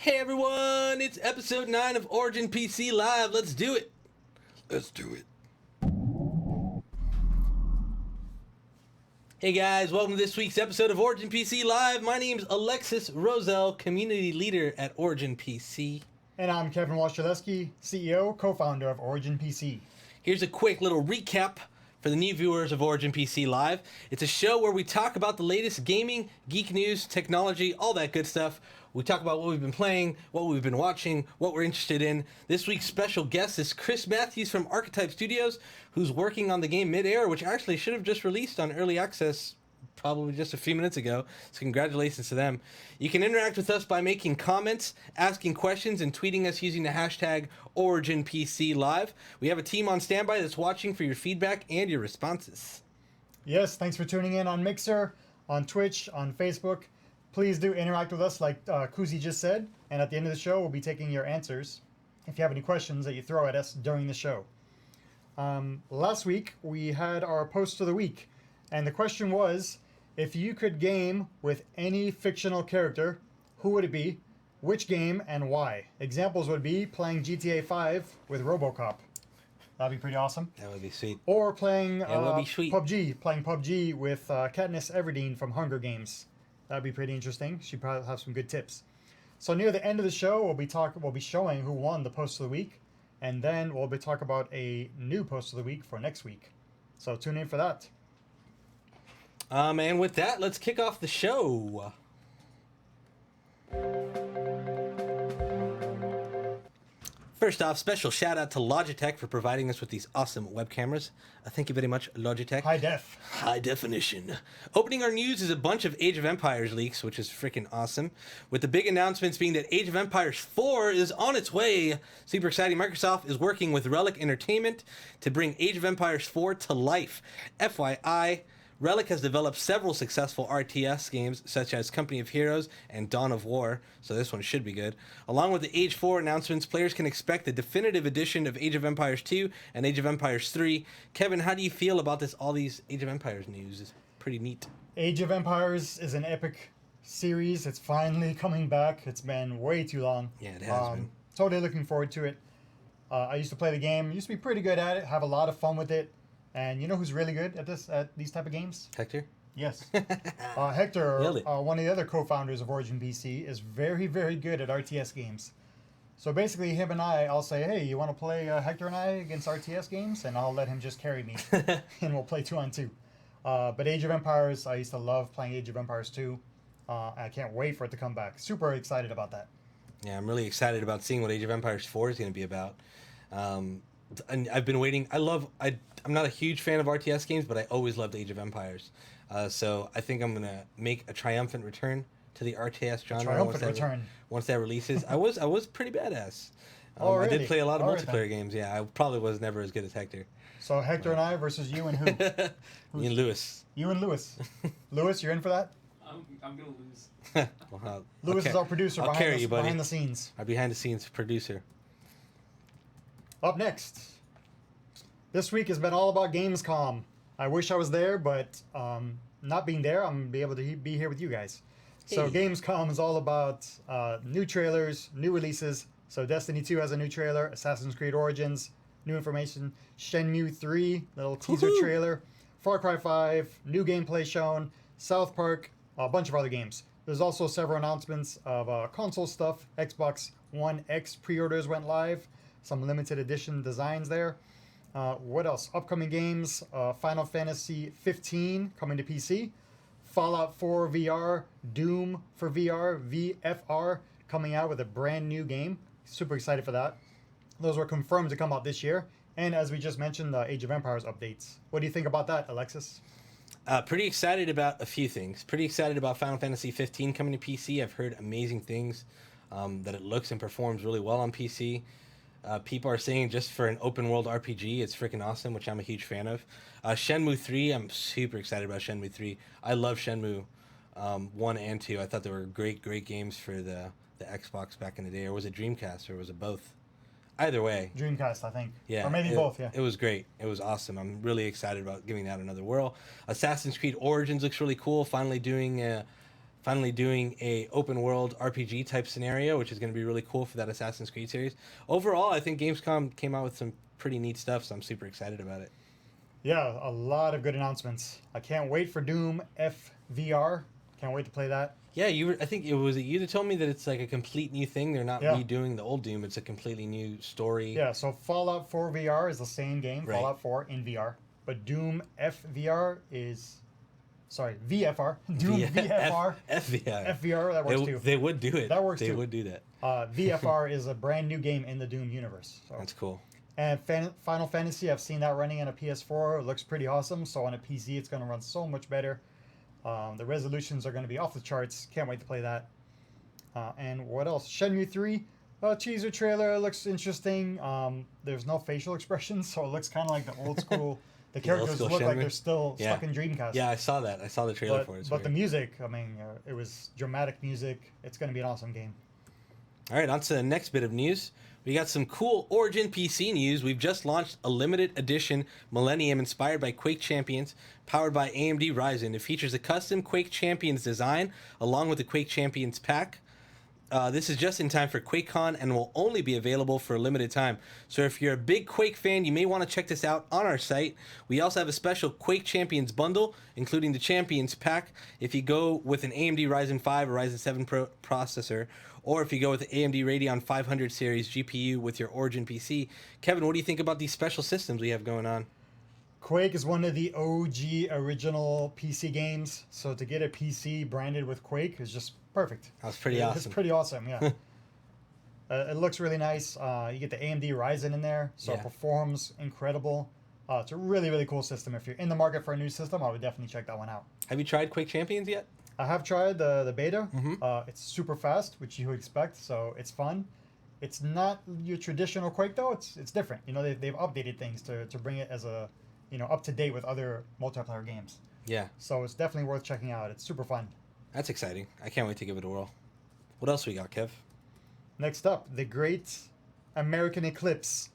Hey everyone, it's episode 9 of Origin PC Live. Let's do it. Let's do it. Hey guys, welcome to this week's episode of Origin PC Live. My name's Alexis Roselle, community leader at Origin PC. And I'm Kevin Waszczylewski, CEO, co-founder of Origin PC. Here's a quick little recap for the new viewers of Origin PC Live. It's a show where we talk about the latest gaming, geek news, technology, all that good stuff. We talk about what we've been playing, what we've been watching, what we're interested in. This week's special guest is Chris Mathews from Archetype Studios, who's working on the game PlayMidair, which actually should have just released on Early Access probably just a few minutes ago. So congratulations to them. You can interact with us by making comments, asking questions, and tweeting us using the hashtag OriginPCLive. We have a team on standby that's watching for your feedback and your responses. Yes, thanks for tuning in on Mixer, on Twitch, on Facebook. Please do interact with us like Kuzi just said. And at the end of the show, we'll be taking your answers if you have any questions that you throw at us during the show. Last week, we had our post of the week. And the question was, if you could game with any fictional character, who would it be, which game, and why? Examples would be playing GTA 5 with RoboCop. That'd be pretty awesome. That would be sweet. Or playing PUBG. Playing PUBG with Katniss Everdeen from Hunger Games. That'd be pretty interesting. She'd probably have some good tips. So near the end of the show, we'll be showing who won the post of the week, and then we'll be talking about a new post of the week for next week. So tune in for that. And with that, let's kick off the show. First off, special shout out to Logitech for providing us with these awesome web cameras. Thank you very much, Logitech. High def. High definition. Opening our news is a bunch of Age of Empires leaks, which is freaking awesome. With the big announcements being that Age of Empires 4 is on its way. Super exciting. Microsoft is working with Relic Entertainment to bring Age of Empires 4 to life. FYI, Relic has developed several successful RTS games, such as Company of Heroes and Dawn of War, so this one should be good. Along with the Age 4 announcements, players can expect the definitive edition of Age of Empires 2 and Age of Empires 3. Kevin, how do you feel about all these Age of Empires news? It's pretty neat. Age of Empires is an epic series. It's finally coming back. It's been way too long. Yeah, it has been. Totally looking forward to it. I used to play the game, used to be pretty good at it, have a lot of fun with it. And you know who's really good at these type of games? Hector? Yes. Hector, one of the other co-founders of Origin PC, is very, very good at RTS games. So basically, him and I'll say, hey, you want to play Hector and I against RTS games? And I'll let him just carry me. And we'll play 2-on-2. But Age of Empires, I used to love playing Age of Empires 2. I can't wait for it to come back. Super excited about that. Yeah, I'm really excited about seeing what Age of Empires 4 is going to be about. And I've been waiting. I'm not a huge fan of RTS games, but I always loved Age of Empires. So I think I'm gonna make a triumphant return to the RTS genre once that releases. I was pretty badass. Really? I did play a lot of multiplayer games. Yeah, I probably was never as good as Hector. So Hector and I versus you and who? Me and Lewis. You and Lewis. Lewis, you're in for that? I'm gonna lose. Well, Lewis is our producer behind the scenes. Our behind the scenes producer. Up next, this week has been all about Gamescom. I wish I was there, but not being there, I'm going to be able to be here with you guys. Hey. So Gamescom is all about new trailers, new releases. So Destiny 2 has a new trailer, Assassin's Creed Origins, new information, Shenmue 3, little teaser trailer, Far Cry 5, new gameplay shown, South Park, a bunch of other games. There's also several announcements of console stuff. Xbox One X pre-orders went live. Some limited edition designs there. What else? Upcoming games, Final Fantasy 15 coming to PC. Fallout 4 VR, Doom for VR, VFR coming out with a brand new game. Super excited for that. Those were confirmed to come out this year. And as we just mentioned, the Age of Empires updates. What do you think about that, Alexis? Pretty excited about a few things. Pretty excited about Final Fantasy 15 coming to PC. I've heard amazing things, that it looks and performs really well on PC. People are saying just for an open world RPG, it's freaking awesome, which I'm a huge fan of. Shenmue 3, I'm super excited about Shenmue 3. I love Shenmue 1 and 2. I thought they were great games for the Xbox back in the day. Or was it Dreamcast, or was it both? Either way. Dreamcast, I think. Yeah. Or maybe both, yeah. It was great. It was awesome. I'm really excited about giving that another whirl. Assassin's Creed Origins looks really cool. Finally doing finally doing a open world RPG type scenario, which is going to be really cool for that Assassin's Creed series. Overall, I think Gamescom came out with some pretty neat stuff, so I'm super excited about it. Yeah, a lot of good announcements. I can't wait for Doom FVR. Can't wait to play that. Yeah, I think it was you that told me that it's like a complete new thing. They're not redoing the old Doom. It's a completely new story. Yeah, so Fallout 4 VR is the same game, Right. Fallout 4 in VR. But Doom FVR is... Sorry, VFR. Doom VFR. FVR. FVR, that works too. They would do it. That works they too. would do that. VFR is a brand new game in the Doom universe. So. That's cool. And Final Fantasy, I've seen that running on a PS4. It looks pretty awesome. So on a PC, it's going to run so much better. The resolutions are going to be off the charts. Can't wait to play that. And what else? Shenmue 3 teaser trailer looks interesting. There's no facial expressions, so it looks kind of like the old school. The characters school look like Shenmue? they're still stuck in Dreamcast. Yeah, I saw that. I saw the trailer but, for it. It's but weird. the music, I mean, it was dramatic music. It's going to be an awesome game. All right, on to the next bit of news. We got some cool Origin PC news. We've just launched a limited edition Millennium inspired by Quake Champions, powered by AMD Ryzen. It features a custom Quake Champions design along with the Quake Champions pack. This is just in time for QuakeCon and will only be available for a limited time. So if you're a big Quake fan, you may want to check this out on our site. We also have a special Quake Champions bundle, including the Champions pack. If you go with an AMD Ryzen 5 or Ryzen 7 Pro processor, or if you go with the AMD Radeon 500 series GPU with your Origin PC. Kevin, what do you think about these special systems we have going on? Quake is one of the OG original PC games, so to get a PC branded with Quake is just perfect. That's pretty awesome. It's pretty awesome, yeah. It looks really nice. You get the AMD Ryzen in there, so it performs incredible. It's a really, really cool system. If you're in the market for a new system, I would definitely check that one out. Have you tried Quake Champions yet? I have tried the beta. It's super fast, which you would expect, so it's fun. It's not your traditional Quake, though. It's different. You know, they've updated things to bring it as a, up to date with other multiplayer games. Yeah. So it's definitely worth checking out. It's super fun. That's exciting. I can't wait to give it a whirl. What else we got, Kev? Next up, the Great American Eclipse.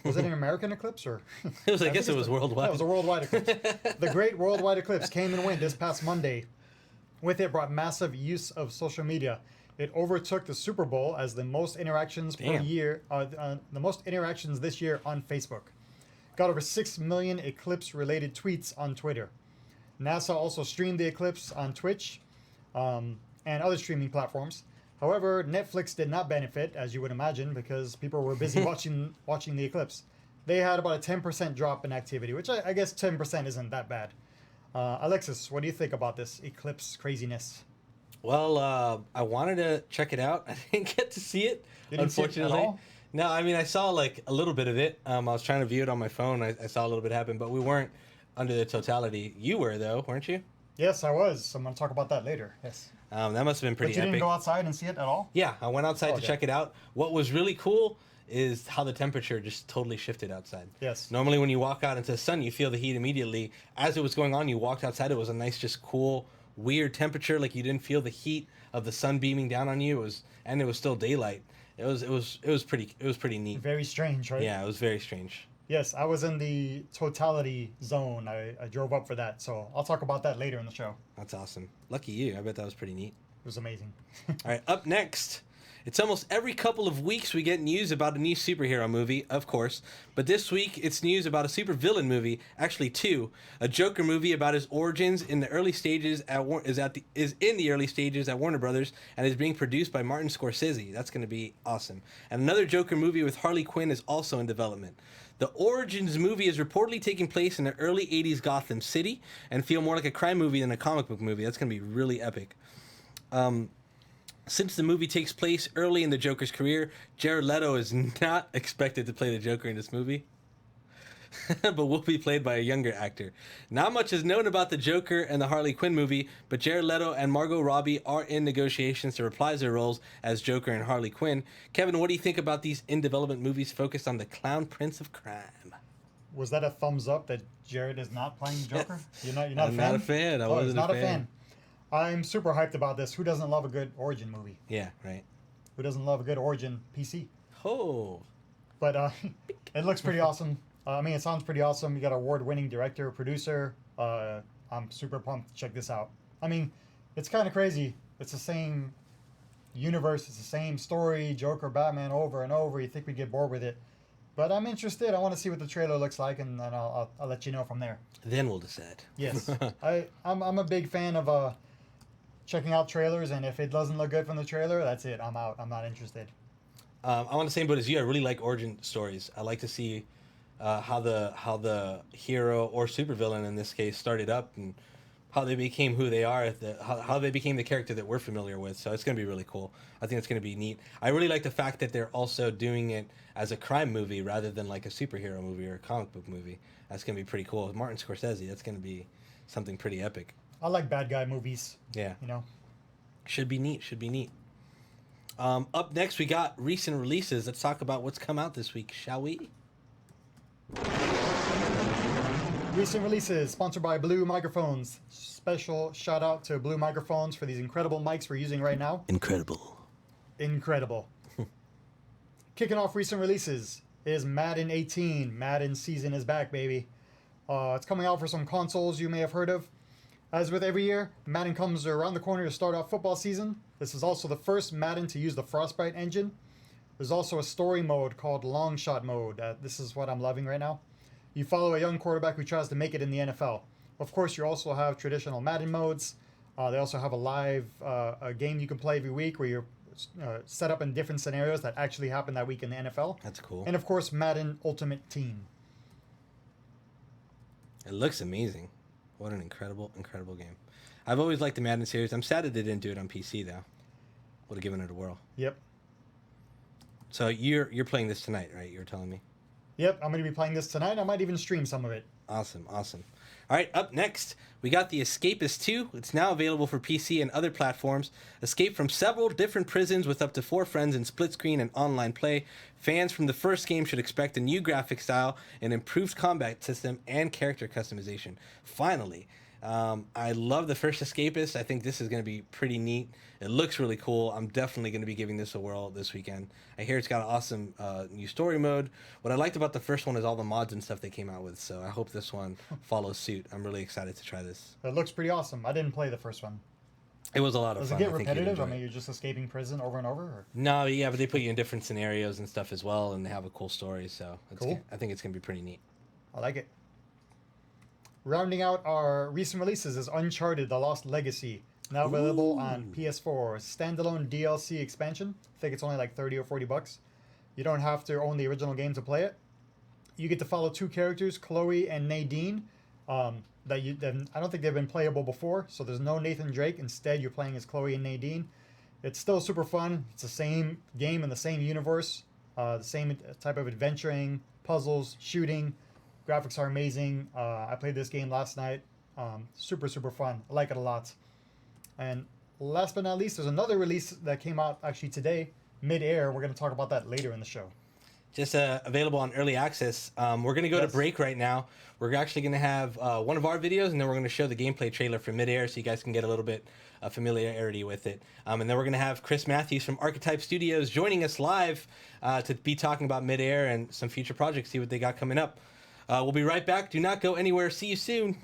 Was it an American eclipse or? I guess it was worldwide. Yeah, it was a worldwide eclipse. The Great Worldwide Eclipse came and went this past Monday. With it brought massive use of social media. It overtook the Super Bowl as the most interactions per year. The most interactions this year on Facebook. Got over 6 million eclipse-related tweets on Twitter. NASA also streamed the eclipse on Twitch and other streaming platforms. However, Netflix did not benefit, as you would imagine, because people were busy watching the eclipse. They had about a 10% drop in activity, which I guess 10% isn't that bad. Alexis, what do you think about this eclipse craziness? Well, I wanted to check it out. I didn't get to see it, unfortunately. See it at all? No, I mean, I saw like a little bit of it. I was trying to view it on my phone. I saw a little bit happen, but we weren't under the totality. You were, though, weren't you? Yes, I was. I'm going to talk about that later. Yes. That must have been pretty But you epic. didn't go outside and see it at all? Yeah, I went outside to check it out. What was really cool is how the temperature just totally shifted outside. Yes. Normally when you walk out into the sun, you feel the heat immediately. As it was going on, you walked outside, it was a nice, just cool, weird temperature. Like you didn't feel the heat of the sun beaming down on you. It was still daylight. It was pretty neat. Very strange, right? Yeah, it was very strange. Yes, I was in the totality zone. I drove up for that, so I'll talk about that later in the show. That's awesome. Lucky you. I bet that was pretty neat. It was amazing. All right, up next. It's almost every couple of weeks we get news about a new superhero movie, of course. But this week, it's news about a supervillain movie, actually two. A Joker movie about his origins in the early stages is in the early stages at Warner Brothers and is being produced by Martin Scorsese. That's going to be awesome. And another Joker movie with Harley Quinn is also in development. The Origins movie is reportedly taking place in the early 80s Gotham City and feel more like a crime movie than a comic book movie. That's going to be really epic. Since the movie takes place early in the Joker's career, Jared Leto is not expected to play the Joker in this movie, but will be played by a younger actor. Not much is known about the Joker and the Harley Quinn movie, but Jared Leto and Margot Robbie are in negotiations to reprise their roles as Joker and Harley Quinn. Kevin, what do you think about these in-development movies focused on the Clown Prince of Crime? Was that a thumbs up that Jared is not playing Joker? You're not a fan? I'm not a fan. I wasn't not a fan. I'm super hyped about this. Who doesn't love a good origin movie? Yeah, right. Who doesn't love a good origin PC? Oh. But it looks pretty awesome. It sounds pretty awesome. You got an award-winning director, producer. I'm super pumped to check this out. I mean, it's kind of crazy. It's the same universe. It's the same story. Joker, Batman, over and over. You think we'd get bored with it, but I'm interested. I want to see what the trailer looks like, and then I'll let you know from there. Then we'll decide. Yes, I'm a big fan of checking out trailers, and if it doesn't look good from the trailer, that's it. I'm out. I'm not interested. I'm on the same boat as you. I really like origin stories. I like to see how the hero or supervillain in this case started up and how they became who they are, how they became the character that we're familiar with. So it's going to be really cool. I think it's going to be neat. I really like the fact that they're also doing it as a crime movie rather than like a superhero movie or a comic book movie. That's going to be pretty cool. With Martin Scorsese, that's going to be something pretty epic. I like bad guy movies. Yeah. You know. Should be neat. Should be neat. Up next, we got recent releases. Let's talk about what's come out this week, shall we? Recent releases sponsored by Blue Microphones. Special shout out to Blue Microphones for these incredible mics we're using right now. Incredible. Incredible. Kicking off recent releases is Madden 18. Madden season is back, baby. It's coming out for some consoles you may have heard of. As with every year, Madden comes around the corner to start off football season. This is also the first Madden to use the Frostbite engine. There's also a story mode called Long Shot Mode. This is what I'm loving right now. You follow a young quarterback who tries to make it in the NFL. Of course, you also have traditional Madden modes. They also have a live a game you can play every week where you're set up in different scenarios that actually happen that week in the NFL. That's cool. And of course, Madden Ultimate Team. It looks amazing. What an incredible, incredible game. I've always liked the Madden series. I'm sad that they didn't do it on PC, though. Would have given it a whirl. Yep. So you're playing this tonight, right? You were telling me. Yep, I'm going to be playing this tonight. I might even stream some of it. Awesome, awesome. All right, up next, we got The Escapist 2. It's now available for PC and other platforms. Escape from several different prisons with up to 4 friends in split screen and online play. Fans from the first game should expect a new graphic style, an improved combat system, and character customization. Finally, I love the first Escapist. I think this is going to be pretty neat. It looks really cool. I'm definitely going to be giving this a whirl this weekend. I hear it's got an awesome new story mode. What I liked about the first one is all the mods and stuff they came out with, so I hope this one follows suit. I'm really excited to try this. It looks pretty awesome. I didn't play the first one. It was a lot of Does fun. it get I think you'd repetitive? I enjoy mean, it. you're just escaping prison over and over? Or? No, yeah, but they put you in different scenarios and stuff as well, and they have a cool story, so Cool. I think it's going to be pretty neat. I like it. Rounding out our recent releases is Uncharted: The Lost Legacy, now available on PS4. Standalone DLC expansion. I think it's only like 30 or 40 bucks. You don't have to own the original game to play it. You get to follow 2 characters, Chloe and Nadine. I don't think they've been playable before, so there's no Nathan Drake. Instead, you're playing as Chloe and Nadine. It's still super fun. It's the same game in the same universe, the same type of adventuring, puzzles, shooting. Graphics are amazing. I played this game last night. Super, super fun. I like it a lot. And last but not least, there's another release that came out actually today, Midair. We're going to talk about that later in the show. Just available on early access. We're going to go to break right now. We're actually going to have one of our videos, and then we're going to show the gameplay trailer for Midair so you guys can get a little bit of familiarity with it. And then we're going to have Chris Mathews from Archetype Studios joining us live to be talking about Midair and some future projects, see what they got coming up. We'll be right back. Do not go anywhere. See you soon.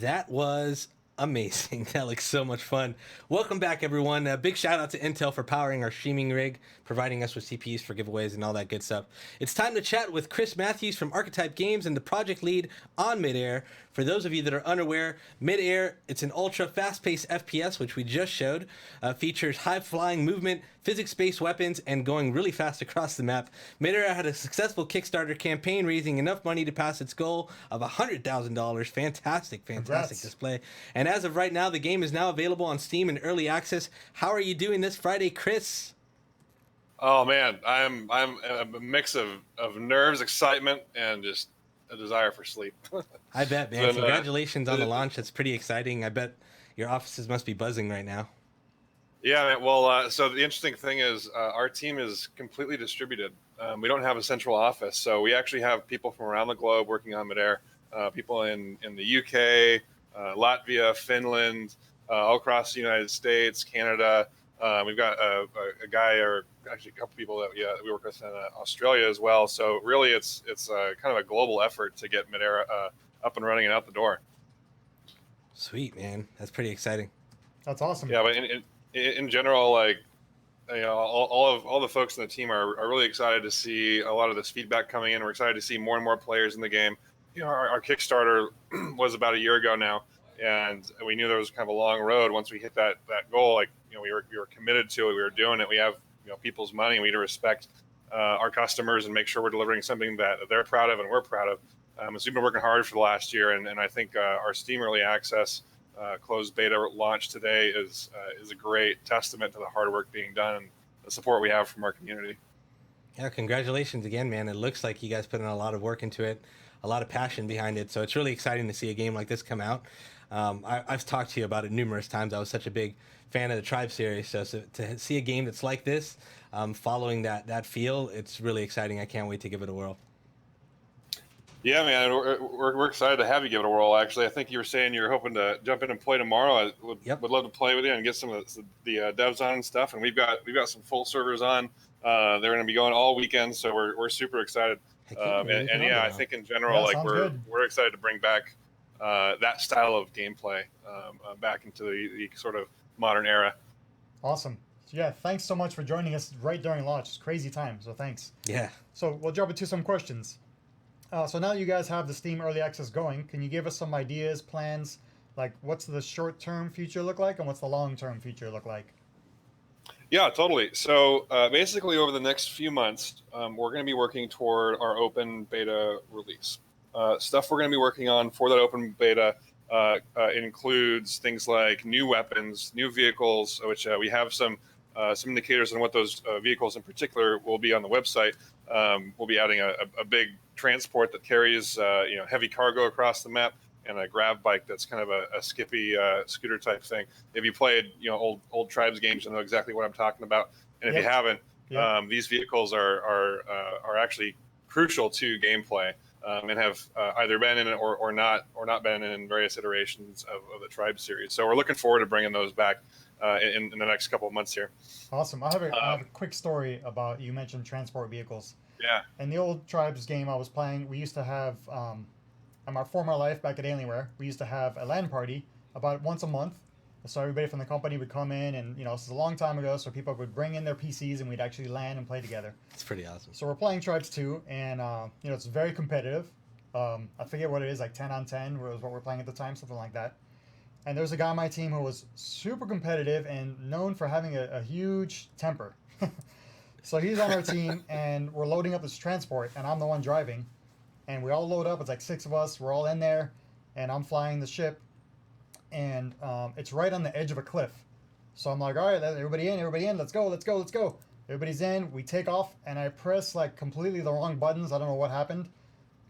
That was amazing. That looks so much fun. Welcome back, everyone. A big shout out to Intel for powering our streaming rig, providing us with CPUs for giveaways and all that good stuff. It's time to chat with Chris Mathews from Archetype Games and the project lead on Midair. For those of you that are unaware, Midair, it's an ultra fast-paced FPS, which we just showed, features high-flying movement, physics-based weapons, and going really fast across the map. Midair had a successful Kickstarter campaign, raising enough money to pass its goal of $100,000. Fantastic Congrats. display. And as of right now, the game is now available on Steam in early access. How are you doing this Friday, Chris? Oh man, I'm a mix of nerves, excitement, and just a desire for sleep. I bet, man. So, Congratulations on the launch. That's pretty exciting. I bet your offices must be buzzing right now. Yeah, man. Well, so the interesting thing is our team is completely distributed. We don't have a central office, so we actually have people from around the globe working on Midair. People in the UK, Latvia, Finland, all across the United States, Canada. We've got a guy, or actually a couple people that we work with in Australia as well. So really, it's kind of a global effort to get Midair up and running and out the door. Sweet, man. That's pretty exciting. That's awesome. Yeah, but in general, like, you know, all the folks in the team are really excited to see a lot of this feedback coming in. We're excited to see more and more players in the game. You know, our Kickstarter was about a year ago now, and we knew there was kind of a long road. Once we hit that goal, like, you know, we were committed to it. We were doing it. We have, you know, people's money, and we need to respect our customers and make sure we're delivering something that they're proud of and we're proud of. So we've been working hard for the last year, and I think our Steam Early Access closed beta launch today is a great testament to the hard work being done and the support we have from our community. Yeah, congratulations again, man. It looks like you guys put in a lot of work into it, a lot of passion behind it. So it's really exciting to see a game like this come out. I've talked to you about it numerous times. I was such a big fan of the Tribe series. So to see a game that's like this, following that feel, it's really exciting. I can't wait to give it a whirl. Yeah, man, we're excited to have you give it a whirl. Actually, I think you were saying you're hoping to jump in and play tomorrow. I would love to play with you and get some of the devs on and stuff. And we've got some full servers on. They're going to be going all weekend, so we're super excited. And yeah, I think in general, like we're excited to bring back that style of gameplay back into the sort of modern era. Awesome. So yeah, thanks so much for joining us right during launch. It's crazy time, so thanks. Yeah. So we'll jump into some questions. So now you guys have the Steam Early Access going. Can you give us some ideas, plans? Like, what's the short-term future look like, and what's the long-term future look like? Yeah, totally. So basically, over the next few months, we're going to be working toward our open beta release. Stuff we're going to be working on for that open beta includes things like new weapons, new vehicles, which we have some indicators on what those vehicles in particular will be on the website. We'll be adding a big transport that carries heavy cargo across the map, and a grab bike that's kind of a skippy scooter type thing. If you played old Tribes games, you know exactly what I'm talking about. And if you haven't, these vehicles are actually crucial to gameplay and have either been in it or not been in various iterations of the Tribes series. So we're looking forward to bringing those back in the next couple of months here. Awesome. I have a quick story about, you mentioned transport vehicles. Yeah. In the old Tribes game I was playing, we used to have, in my former life back at Alienware, we used to have a LAN party about once a month. So everybody from the company would come in, and this is a long time ago, so people would bring in their PCs and we'd actually LAN and play together. It's pretty awesome. So we're playing Tribes 2, and it's very competitive. I forget what it is, like 10 on 10 was what we're playing at the time, something like that. And there's a guy on my team who was super competitive and known for having a huge temper. So he's on our team, and we're loading up this transport, and I'm the one driving. And we all load up. It's like 6 of us. We're all in there, and I'm flying the ship. And it's right on the edge of a cliff. So I'm like, all right, everybody in. Let's go. Everybody's in. We take off, and I press like completely the wrong buttons. I don't know what happened,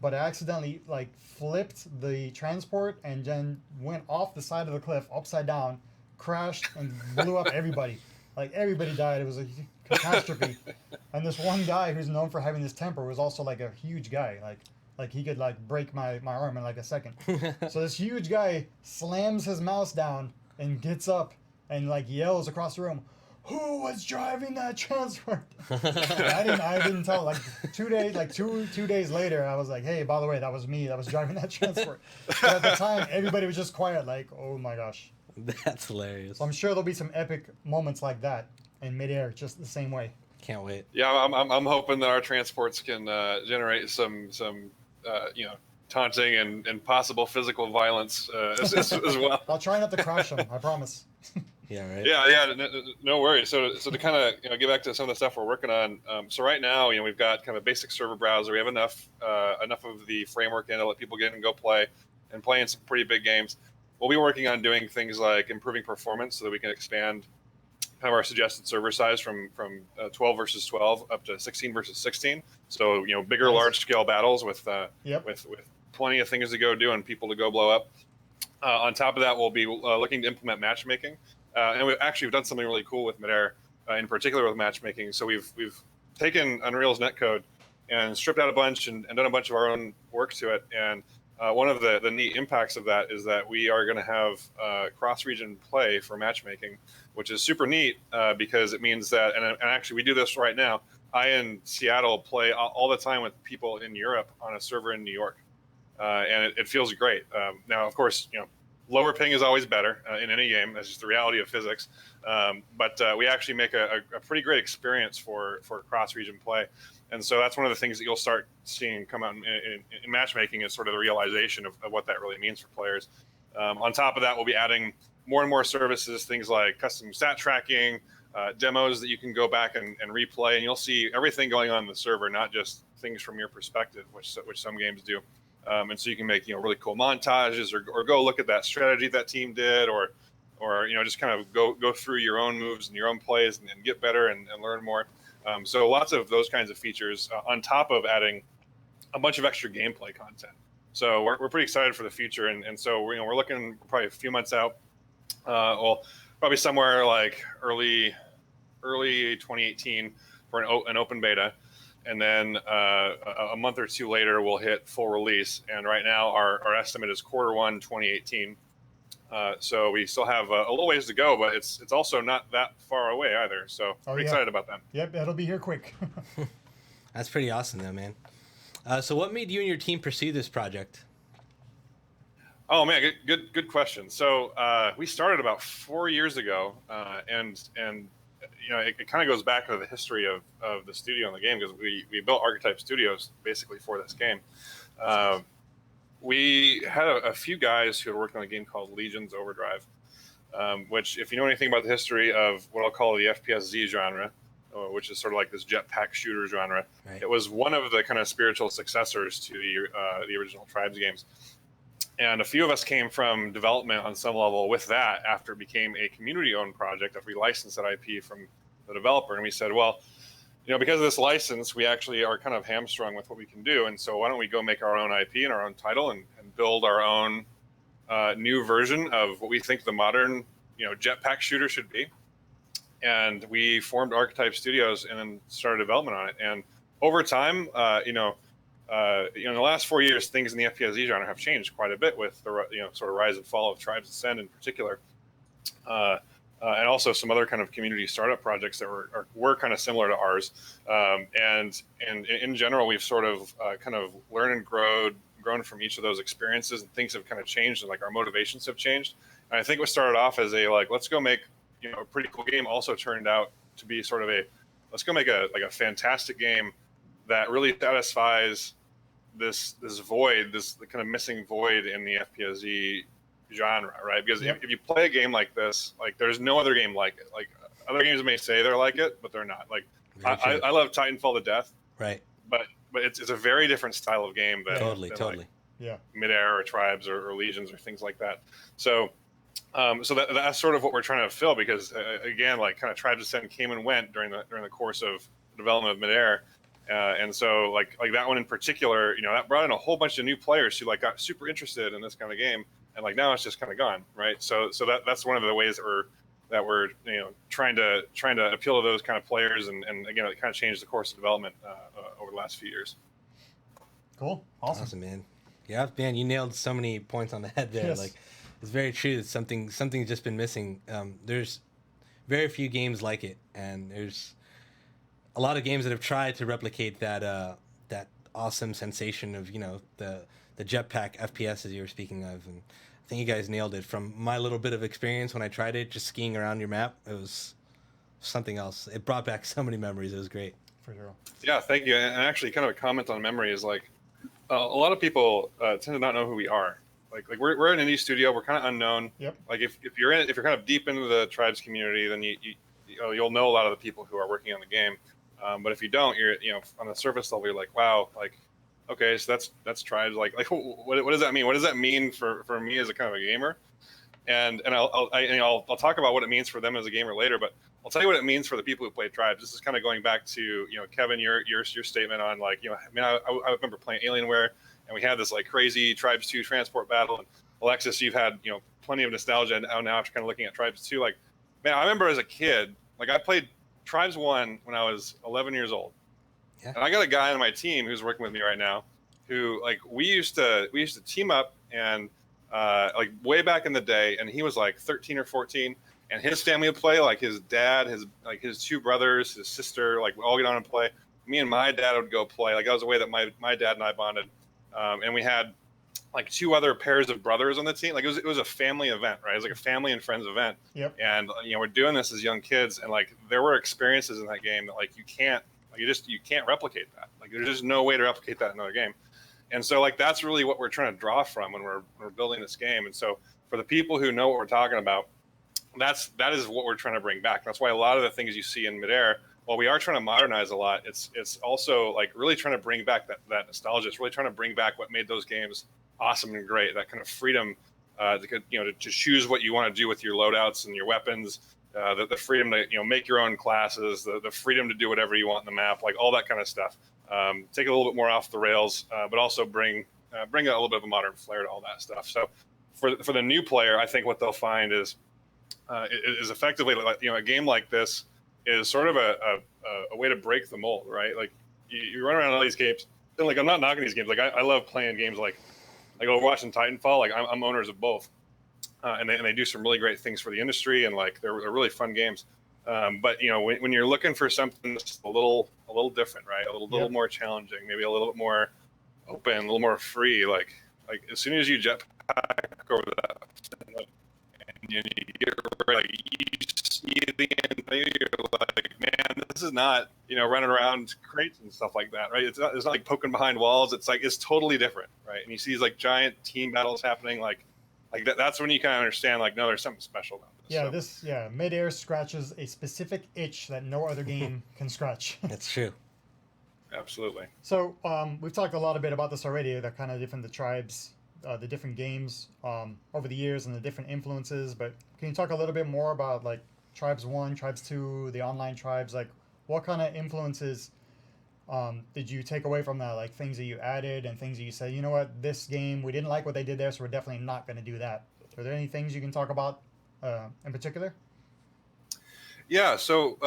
but I accidentally like flipped the transport and then went off the side of the cliff upside down, crashed, and blew up everybody. Like, everybody died. It was a catastrophe. And this one guy who's known for having this temper was also like a huge guy. Like he could like break my arm in like a second. So this huge guy slams his mouse down and gets up and like yells across the room, who was driving that transport? I didn't tell. Like 2 days, like two days later, I was like, hey, by the way, that was me. That was driving that transport. But at the time, everybody was just quiet. Like, oh my gosh. That's hilarious. So I'm sure there'll be some epic moments like that in midair, just the same way. Can't wait. Yeah, I'm hoping that our transports can generate some taunting and possible physical violence as well. I'll try not to crash them. I promise. Yeah, right. Yeah, no worries. So to kind of get back to some of the stuff we're working on. So right now, we've got kind of a basic server browser. We have enough of the framework in to let people get in and go play in some pretty big games. We'll be working on doing things like improving performance so that we can expand kind of our suggested server size from 12 versus 12 up to 16 versus 16. So bigger, large scale battles with plenty of things to go do and people to go blow up. On top of that, we'll be looking to implement matchmaking, and we've done something really cool with Midair, in particular with matchmaking. So we've taken Unreal's netcode and stripped out a bunch and done a bunch of our own work to it. And one of the neat impacts of that is that we are going to have cross-region play for matchmaking, which is super neat because it means that, and actually we do this right now. I in Seattle play all the time with people in Europe on a server in New York, and it feels great. Now, of course, lower ping is always better in any game. That's just the reality of physics. But we actually make a pretty great experience for cross-region play. And so that's one of the things that you'll start seeing come out in matchmaking is sort of the realization of what that really means for players. On top of that, we'll be adding more and more services, things like custom stat tracking, demos that you can go back and replay, and you'll see everything going on in the server, not just things from your perspective, which some games do. And so you can make really cool montages or go look at that strategy that team did, or just kind of go through your own moves and your own plays and get better and learn more. So lots of those kinds of features on top of adding a bunch of extra gameplay content. So we're pretty excited for the future, and so we're looking probably a few months out. Probably somewhere like early 2018 for an open beta, and then a month or two later we'll hit full release. And right now our estimate is Q1 2018. So we still have a little ways to go, but it's also not that far away either. So pretty excited about that. Yep, it'll be here quick. That's pretty awesome, though, man. So what made you and your team pursue this project? Oh man, good question. So we started about 4 years ago, and it kind of goes back to the history of the studio and the game, because we built Archetype Studios basically for this game. We had a few guys who had worked on a game called Legion's Overdrive, which, if you know anything about the history of what I'll call the FPSZ genre, which is sort of like this jetpack shooter genre, right. It was one of the kind of spiritual successors to the original Tribes games. And a few of us came from development on some level with that after it became a community-owned project, after we licensed that IP from the developer. And we said, well, because of this license, we actually are kind of hamstrung with what we can do. And so why don't we go make our own IP and our own title and build our own new version of what we think the modern, jetpack shooter should be. And we formed Archetype Studios and then started development on it. And over time, in the last 4 years, things in the FPSZ genre have changed quite a bit with the sort of rise and fall of Tribes Ascend in particular. And also some other kind of community startup projects that were kind of similar to ours. And in general, we've sort of kind of learned and grown from each of those experiences, and things have kind of changed, and like our motivations have changed. And I think what started off as let's go make a pretty cool game also turned out to be sort of let's go make a fantastic game that really satisfies this void, this kind of missing void in the FPSZ genre, right? Because if you play a game like this, there's no other game like it. Like, other games may say they're like it, but they're not. Like, I love Titanfall to death, right? But it's a very different style of game than totally like Midair or Tribes or Legions or things like that. So that's sort of what we're trying to fill, because again, like, kind of Tribes Ascend came and went during the course of the development of Midair. And so like that one in particular, that brought in a whole bunch of new players who got super interested in this kind of game, and now it's just kind of gone, right? So that's one of the ways that we're trying to appeal to those kind of players, and again, it kind of changed the course of development over the last few years. Cool, awesome, man. Yeah, man, you nailed so many points on the head there. Yes. Like, it's very true that something's just been missing. There's very few games like it, and there's a lot of games that have tried to replicate that awesome sensation of the jetpack FPS as you were speaking of, and I think you guys nailed it. From my little bit of experience when I tried it, just skiing around your map, it was something else. It brought back so many memories. It was great. For sure. Yeah, thank you. And actually, kind of a comment on memory is like a lot of people tend to not know who we are. Like we're an indie studio. We're kind of unknown. Yep. Like if you're kind of deep into the Tribes community, then you'll know a lot of the people who are working on the game. But if you don't, you're on the surface level, you're like, wow, like okay, so that's Tribes. Like what does that mean? What does that mean for me as a kind of a gamer? And I'll talk about what it means for them as a gamer later, but I'll tell you what it means for the people who play Tribes. This is kind of going back to Kevin, your statement on like I remember playing Alienware, and we had this like crazy Tribes 2 transport battle. And Alexis, you've had plenty of nostalgia now after kind of looking at Tribes 2. Like, man, I remember as a kid, like I played Tribes 1 when I was 11 years old, and I got a guy on my team who's working with me right now, who like we used to team up and like way back in the day, and he was like 13 or 14. And his family would play, like his dad, his two brothers, his sister, like we all get on and play. Me and my dad would go play. Like that was the way that my dad and I bonded. And we had like two other pairs of brothers on the team. Like it was a family event, right? It was like a family and friends event. Yep. And we're doing this as young kids, and like there were experiences in that game that like you can't replicate that. Like there's just no way to replicate that in another game. And so like that's really what we're trying to draw from when we're building this game. And so for the people who know what we're talking about, that is what we're trying to bring back. That's why a lot of the things you see in Midair, while we are trying to modernize a lot, it's also like really trying to bring back that nostalgia. It's really trying to bring back what made those games awesome and great. That kind of freedom to choose what you want to do with your loadouts and your weapons, the freedom to make your own classes, the freedom to do whatever you want in the map, like all that kind of stuff. Take it a little bit more off the rails, but also bring a little bit of a modern flair to all that stuff. So for the new player, I think what they'll find is effectively like a game like this is sort of a way to break the mold, right? Like you run around all these games, and like I'm not knocking these games. Like I love playing games like Overwatch and Titanfall. Like I'm owners of both, and they do some really great things for the industry, and like they're really fun games. But when you're looking for something that's a little different, right? A little more challenging, maybe a little bit more open, a little more free. Like as soon as you jetpack over that. You get like you see the end thing, you're like, man, this is not running around crates and stuff like that, right? It's not like poking behind walls. It's like it's totally different, right? And you see these like giant team battles happening, like that. That's when you kind of understand, like, no, there's something special about this. Yeah, Midair scratches a specific itch that no other game can scratch. That's true. Absolutely. So we've talked a lot about this already. They're kind of different, the Tribes. The different games over the years and the different influences, but can you talk a little bit more about like Tribes 1, Tribes 2, the online Tribes? Like what kind of influences did you take away from that? Like things that you added and things that you said, you know what, this game, we didn't like what they did there, so we're definitely not going to do that. Are there any things you can talk about in particular? Yeah, so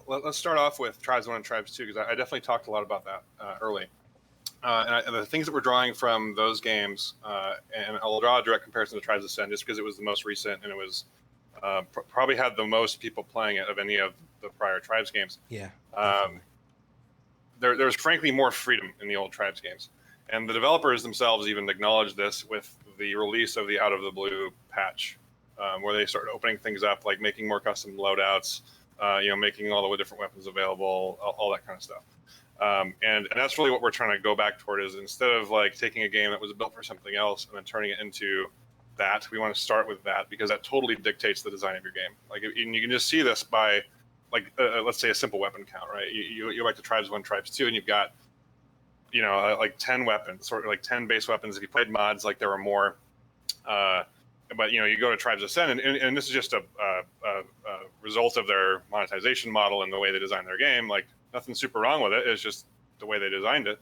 let's start off with Tribes 1 and Tribes 2, because I definitely talked a lot about that early. And the things that we're drawing from those games, and I'll draw a direct comparison to Tribes Ascend just because it was the most recent and it was probably had the most people playing it of any of the prior Tribes games. Yeah. There's frankly more freedom in the old Tribes games. And the developers themselves even acknowledged this with the release of the Out of the Blue patch, where they started opening things up, like making more custom loadouts, making all the different weapons available, all that kind of stuff. And that's really what we're trying to go back toward, is instead of like taking a game that was built for something else and then turning it into that, we want to start with that because that totally dictates the design of your game. Like, and you can just see this by like, let's say a simple weapon count, right? You go back to Tribes 1, Tribes 2, and you've got, like 10 weapons, sort of like 10 base weapons. If you played mods, like there were more, but you go to Tribes Ascend, and this is just a result of their monetization model and the way they design their game. Like, nothing super wrong with it. It's just the way they designed it.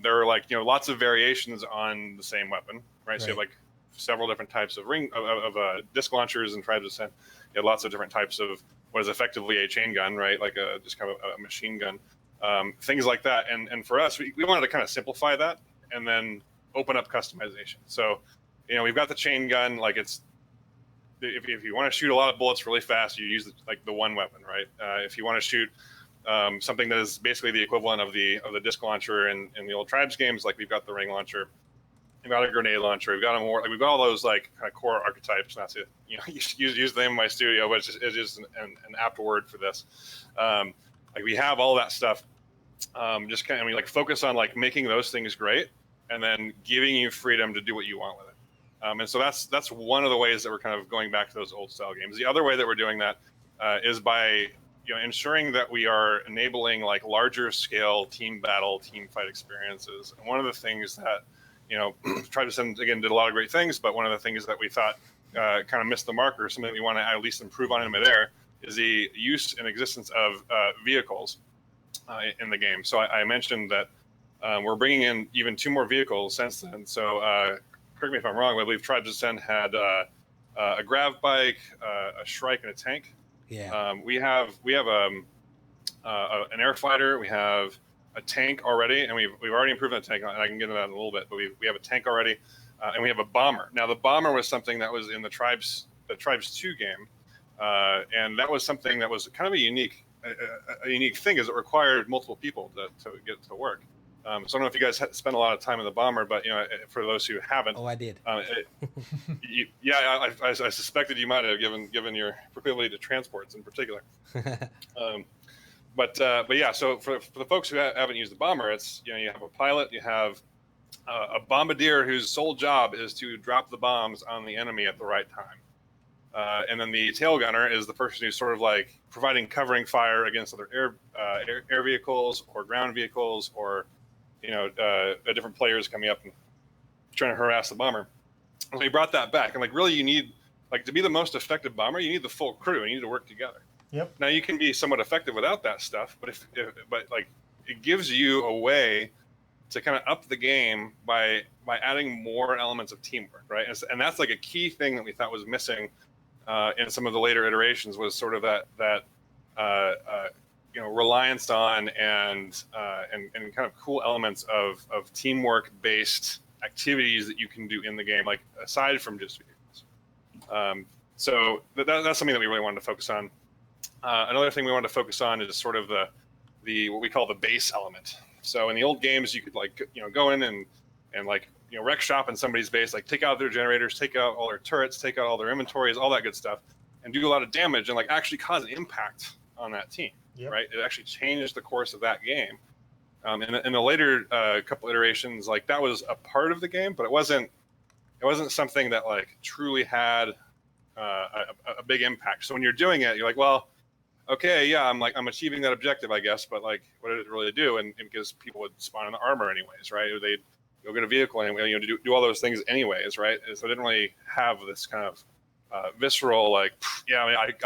There are like lots of variations on the same weapon, right? So you have like several different types of disc launchers in Tribes Ascend. You have lots of different types of what is effectively a chain gun, right? Like just kind of a machine gun, things like that. And for us, we wanted to kind of simplify that and then open up customization. So we've got the chain gun, like it's if you want to shoot a lot of bullets really fast, you use the one weapon, right? If you want to shoot something that is basically the equivalent of the disc launcher in the old Tribes games, like we've got the ring launcher, we've got a grenade launcher, we've got we've got all those like kind of core archetypes. Not to use them in my studio, but it's just an apt word for this. Like we have all that stuff. Just kind of like focus on like making those things great, and then giving you freedom to do what you want with it. And so that's one of the ways that we're kind of going back to those old style games. The other way that we're doing that is by ensuring that we are enabling like larger scale team battle, team fight experiences. And one of the things that Tribes again did a lot of great things, but one of the things that we thought kind of missed the mark, or something we want to at least improve on in Midair, is the use and existence of vehicles in the game. So I mentioned that we're bringing in even 2 more vehicles since then. So correct me if I'm wrong, but I believe Tribes Ascend had a grav bike, a Shrike, and a tank. Yeah. We have an air fighter. We have a tank already, and we've already improved that tank, and I can get into that in a little bit. But we have a tank already, and we have a bomber. Now the bomber was something that was in the Tribes 2 game, and that was something that was kind of a unique thing, as it required multiple people to get it to work. So I don't know if you guys spent a lot of time in the bomber, but for those who haven't, I did. I suspected you might have, given your proclivity to transports in particular. But yeah, so for the folks who haven't used the bomber, it's you have a pilot, you have a bombardier whose sole job is to drop the bombs on the enemy at the right time, and then the tail gunner is the person who's sort of like providing covering fire against other air vehicles or ground vehicles, or different players coming up and trying to harass the bomber. So we brought that back, and like really, you need to be the most effective bomber, you need the full crew, and you need to work together. Yep. Now you can be somewhat effective without that stuff, but but it gives you a way to kind of up the game by adding more elements of teamwork, right? And that's like a key thing that we thought was missing in some of the later iterations, was sort of that reliance on and kind of cool elements of teamwork based activities that you can do in the game, like aside from just vehicles. So that's something that we really wanted to focus on. Another thing we wanted to focus on is sort of the what we call the base element. So in the old games, you could go in and wreck shop in somebody's base, like take out their generators, take out all their turrets, take out all their inventories, all that good stuff, and do a lot of damage and actually cause an impact on that team. Yep. Right? It actually changed the course of that game. In the later couple iterations, that was a part of the game, but it wasn't something that truly had a big impact. So when you're doing it, you're like, well, okay, yeah, I'm achieving that objective, I guess, but what did it really do? And because people would spawn in the armor anyways, right? Or they'd go get a vehicle and do all those things anyways, right? And so it didn't really have this kind of visceral I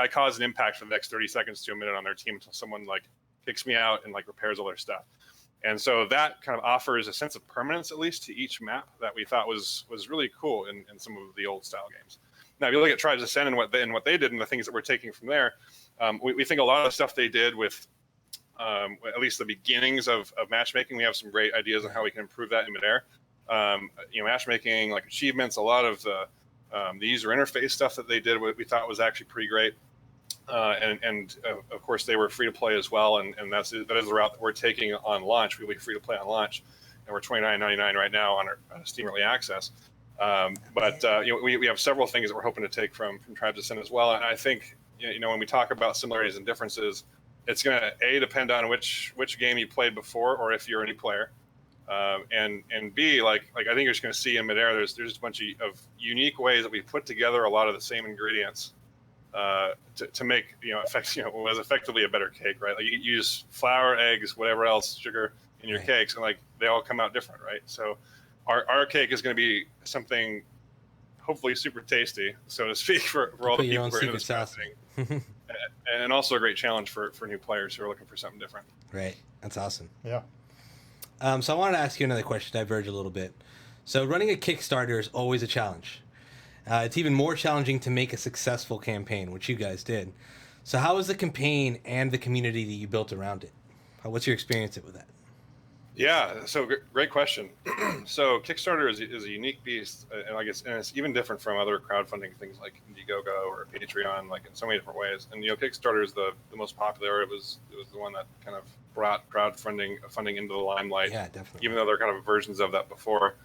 cause an impact for the next 30 seconds to a minute on their team until someone kicks me out and repairs all their stuff. And so that kind of offers a sense of permanence, at least, to each map, that we thought was really cool in some of the old style games. Now, if you look at Tribes Ascend and what they did and the things that we're taking from there, we think a lot of the stuff they did with at least the beginnings of matchmaking, we have some great ideas on how we can improve that in Midair. Matchmaking, achievements, a lot of the user interface stuff that they did, we thought was actually pretty great. And of course, they were free to play as well, and that is the route that we're taking on launch. We'll be free to play on launch, and we're $29.99 right now on our Steam Early Access. But we have several things that we're hoping to take from Tribes Ascend as well. And I think when we talk about similarities and differences, it's going to depend on which game you played before, or if you're a new player, and B, I think you're just going to see in Midair there's just a bunch of unique ways that we put together a lot of the same ingredients to make what was effectively a better cake, right? You use flour, eggs, whatever else, sugar in your cakes, and they all come out different, right? So our cake is going to be something hopefully super tasty, so to speak, for all the people who are into this kind of thing. And also a great challenge for new players who are looking for something different. Right. That's awesome. Yeah. So I wanted to ask you another question, diverge a little bit. So running a Kickstarter is always a challenge. It's even more challenging to make a successful campaign, which you guys did. So how was the campaign and the community that you built around it? What's your experience with that? Yeah, so great question. So Kickstarter is a unique beast, and I guess, and it's even different from other crowdfunding things like Indiegogo or Patreon, like in so many different ways. And Kickstarter is the most popular. It was the one that kind of brought funding into the limelight. Yeah, definitely. Even though there are kind of versions of that before.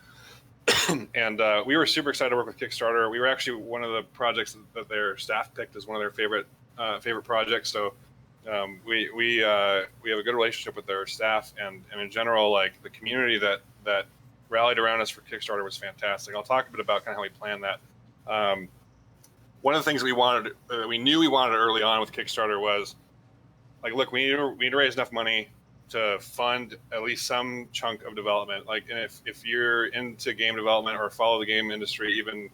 And we were super excited to work with Kickstarter. We were actually one of the projects that their staff picked as one of their favorite projects. So we have a good relationship with their staff, and in general, like the community that rallied around us for Kickstarter was fantastic. I'll talk a bit about kind of how we planned that. One of the things we knew we wanted early on with Kickstarter was like, look, we need to raise enough money to fund at least some chunk of development. Like, and if you're into game development or follow the game industry even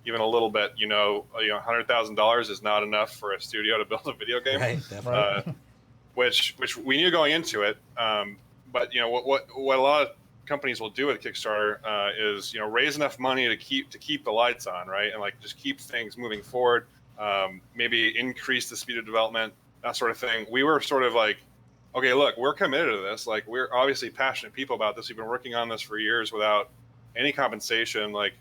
a little bit, $100,000 is not enough for a studio to build a video game. Right, definitely. Which we knew going into it. But what a lot of companies will do at Kickstarter is raise enough money to keep the lights on, right, and like just keep things moving forward. Maybe increase the speed of development, that sort of thing. We were sort of like, okay, look, we're committed to this. Like, we're obviously passionate people about this. We've been working on this for years without any compensation. Like,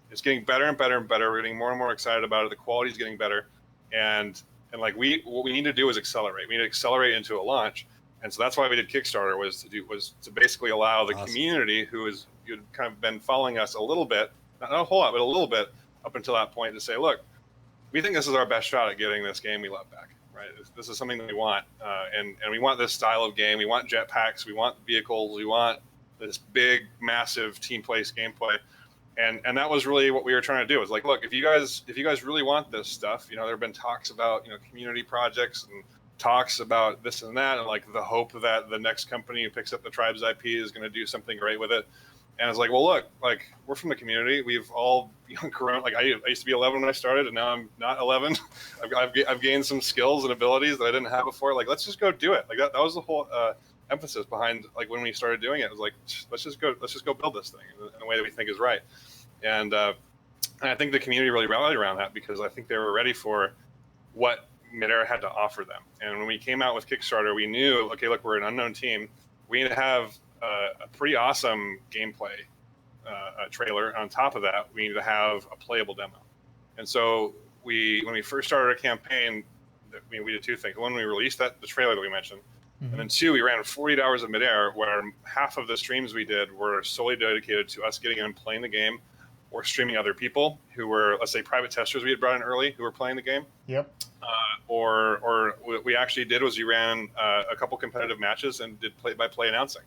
it's getting better and better and better. We're getting more and more excited about it. The quality is getting better, and like what we need to do is accelerate. We need to accelerate into a launch, and so that's why we did Kickstarter was to basically allow the community who'd kind of been following us a little bit, not a whole lot, but a little bit up until that point, to say, look, we think this is our best shot at getting this game we love back. Right. This is something that we want, and we want this style of game. We want jetpacks. We want vehicles. We want this big, massive team-based gameplay, and that was really what we were trying to do. It was like, look, if you guys really want this stuff, there have been talks about community projects and talks about this and that, and like the hope that the next company who picks up the Tribes IP is going to do something great with it. And it's like, well, look, like we're from the community. We've all grown. Like I used to be 11 when I started, and now I'm not 11. I've gained some skills and abilities that I didn't have before. Like, let's just go do it. Like that was the whole emphasis behind like when we started doing it. It was like, let's just go build this thing in a way that we think is right. And I think the community really rallied around that because I think they were ready for what Midair had to offer them. And when we came out with Kickstarter, we knew, okay, look, we're an unknown team. We need to have a pretty awesome gameplay trailer. On top of that, we need to have a playable demo. And so when we first started our campaign, we did two things. One, we released the trailer that we mentioned. Mm-hmm. And then two, we ran 48 hours of Midair where half of the streams we did were solely dedicated to us getting in and playing the game or streaming other people who were, let's say, private testers we had brought in early who were playing the game. Yep. Or what we actually did was we ran a couple competitive matches and did play-by-play announcing.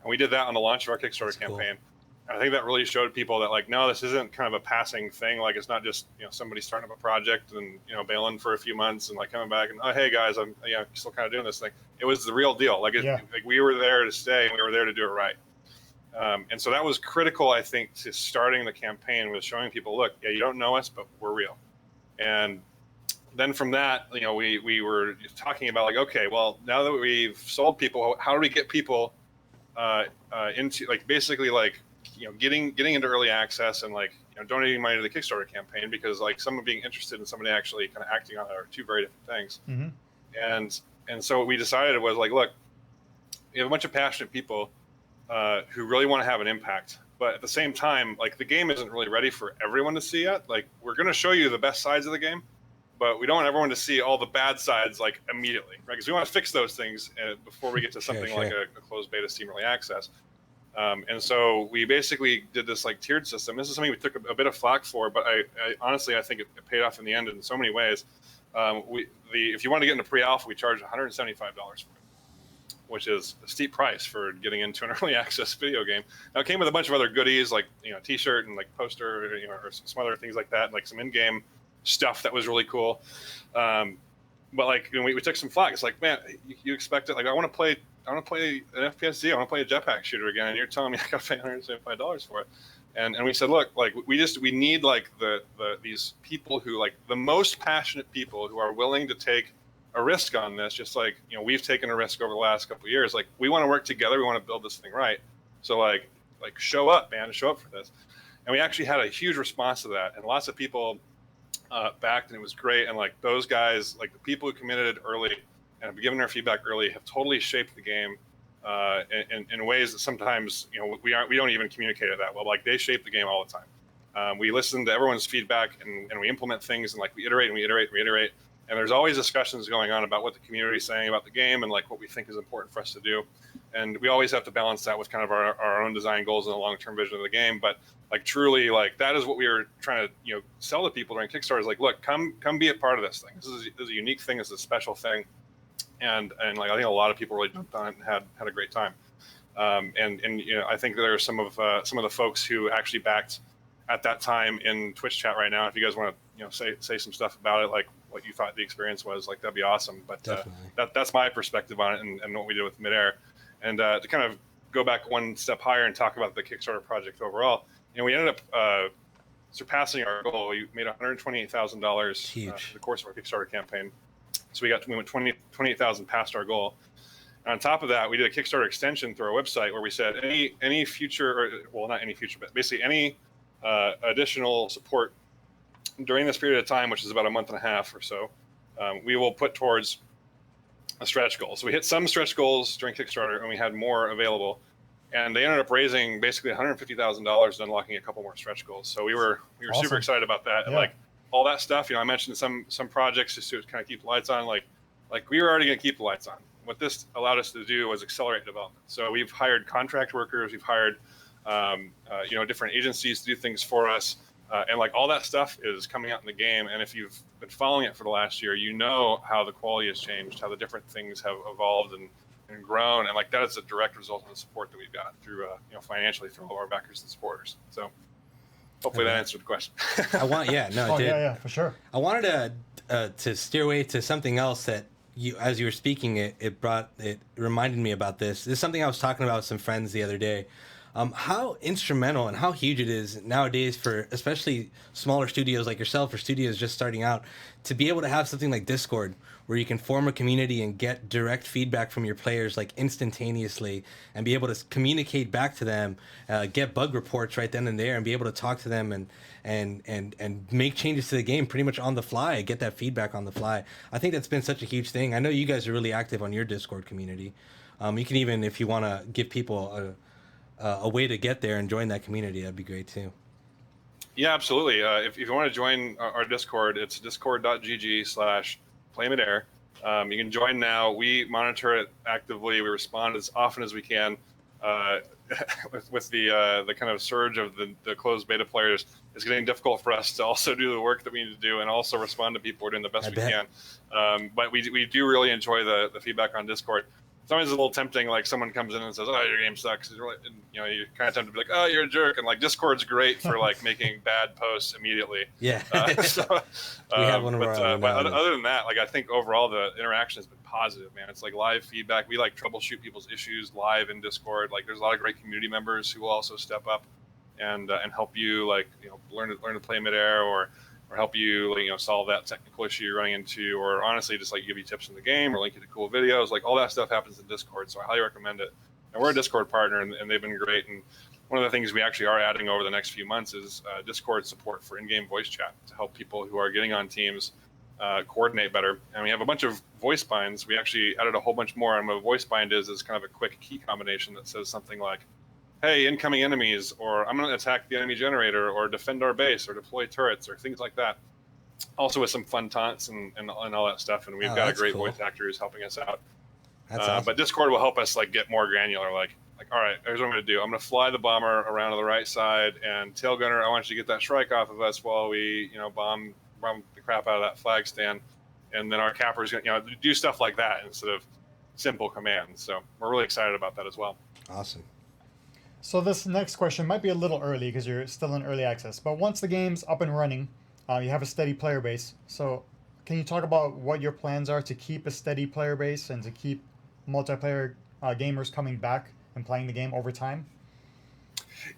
And we did that on the launch of our Kickstarter campaign. Cool. And I think that really showed people that, like, no, this isn't kind of a passing thing. Like, it's not just, somebody starting up a project and, bailing for a few months and, like, coming back and, oh, hey, guys, I'm still kind of doing this thing. It was the real deal. Like, like we were there to stay and we were there to do it right. And so that was critical, I think, to starting the campaign, was showing people, look, yeah, you don't know us, but we're real. And then from that, we were talking about, like, okay, well, now that we've sold people, how do we get people into, like, basically, like, getting into early access and, like, donating money to the Kickstarter campaign, because, like, someone being interested in somebody actually kind of acting on it are two very different things. Mm-hmm. And so what we decided was, like, look, we have a bunch of passionate people who really want to have an impact, but at the same time, like, the game isn't really ready for everyone to see yet. Like, we're going to show you the best sides of the game, but we don't want everyone to see all the bad sides, like, immediately, right? Because we want to fix those things before we get to something like a closed beta Steam Early Access. And so we basically did this, like, tiered system. This is something we took a bit of flack for, but I honestly, I think it paid off in the end in so many ways. If you want to get into pre-alpha, we charge $175 for it, which is a steep price for getting into an early access video game. Now, it came with a bunch of other goodies, like, t-shirt and, like, poster, or some other things like that, like some in-game stuff that was really cool. But, like, we took some flack. It's like, man, you expect it. Like, I want to play an FPSZ. I want to play a jetpack shooter again, and you're telling me I got to pay $175 for it. And we said, look, like, we need, like, these people who, like, the most passionate people who are willing to take a risk on this, just like, we've taken a risk over the last couple of years. Like, we want to work together. We want to build this thing right. So, like show up, man, show up for this. And we actually had a huge response to that, and lots of people backed, and it was great. And, like, those guys, like, the people who committed early and have given their feedback early, have totally shaped the game. in ways that sometimes we don't even communicate it that well. Like they shape the game all the time. We listen to everyone's feedback and we implement things and like we iterate and we iterate and we iterate. And there's always discussions going on about what the community is saying about the game and like what we think is important for us to do. And we always have to balance that with kind of our own design goals and the long-term vision of the game. But like truly, like that is what we were trying to sell to people during Kickstarter. Is like, look, come be a part of this thing. This is a unique thing. It's a special thing. And like I think a lot of people really jumped on it and had a great time. And I think there are some of the folks who actually backed at that time in Twitch chat right now. If you guys want to say some stuff about it, like what you thought the experience was, like that'd be awesome. But that's my perspective on it and what we did with Midair. And to kind of go back one step higher and talk about the Kickstarter project overall, we ended up surpassing our goal. We made $128,000 in the course of our Kickstarter campaign. So we went 28,000 past our goal. And on top of that, we did a Kickstarter extension through our website where we said any future, or well, not any future, but basically any additional support during this period of time, which is about a month and a half or so, we will put towards a stretch goal. So we hit some stretch goals during Kickstarter and we had more available. And they ended up raising basically $150,000 and unlocking a couple more stretch goals. So we were awesome. Super excited about that. Yeah. And like all that stuff, I mentioned some projects just to kind of keep the lights on. Like we were already going to keep the lights on. What this allowed us to do was accelerate development. So we've hired contract workers, we've hired different agencies to do things for us, and like all that stuff is coming out in the game. And if you've been following it for the last year, how the quality has changed, how the different things have evolved and grown, and like that is a direct result of the support that we've got through financially through all of our backers and supporters. So hopefully that answered the question. It did. Yeah, for sure. I wanted to steer away to something else that as you were speaking, it reminded me about this. This is something I was talking about with some friends the other day. How instrumental and how huge it is nowadays for especially smaller studios like yourself or studios just starting out to be able to have something like Discord where you can form a community and get direct feedback from your players like instantaneously and be able to communicate back to them, get bug reports right then and there and be able to talk to them and make changes to the game pretty much on the fly, get that feedback on the fly. I think that's been such a huge thing. I know you guys are really active on your Discord community. You can even, if you want to give people a way to get there and join that community, that'd be great too. Yeah, absolutely. If you want to join our Discord, it's discord.gg/PlayMidair. You can join now. We monitor it actively. We respond as often as we can. With the kind of surge of the closed beta players, it's getting difficult for us to also do the work that we need to do and also respond to people. We're doing the best we can. But we do really enjoy the feedback on Discord. Sometimes it's a little tempting, like someone comes in and says, "Oh, your game sucks," and you're kind of tempted to be like, "Oh, you're a jerk," and like Discord's great for like making bad posts immediately. Yeah. We have one of our but other than that, like I think overall the interaction has been positive, man. It's like live feedback. We like troubleshoot people's issues live in Discord. Like there's a lot of great community members who will also step up and help you learn to play Midair or help you solve that technical issue you're running into, or honestly just like give you tips in the game or link you to cool videos. Like all that stuff happens in Discord, so I highly recommend it. And we're a Discord partner and they've been great. And one of the things we actually are adding over the next few months is Discord support for in-game voice chat to help people who are getting on teams coordinate better. And we have a bunch of voice binds. We actually added a whole bunch more, and what a voice bind is kind of a quick key combination that says something like, "Hey, incoming enemies," or "I'm going to attack the enemy generator," or "defend our base," or "deploy turrets," or things like that. Also with some fun taunts and all that stuff. And we've got a great voice actor who's helping us out. That's awesome. But Discord will help us like get more granular. Like, all right, here's what I'm going to do. I'm going to fly the bomber around to the right side, and tail gunner, I want you to get that strike off of us while we, bomb the crap out of that flag stand. And then our capper's going to, do stuff like that instead of simple commands. So we're really excited about that as well. Awesome. So this next question might be a little early because you're still in early access, but once the game's up and running, you have a steady player base. So can you talk about what your plans are to keep a steady player base and to keep multiplayer gamers coming back and playing the game over time?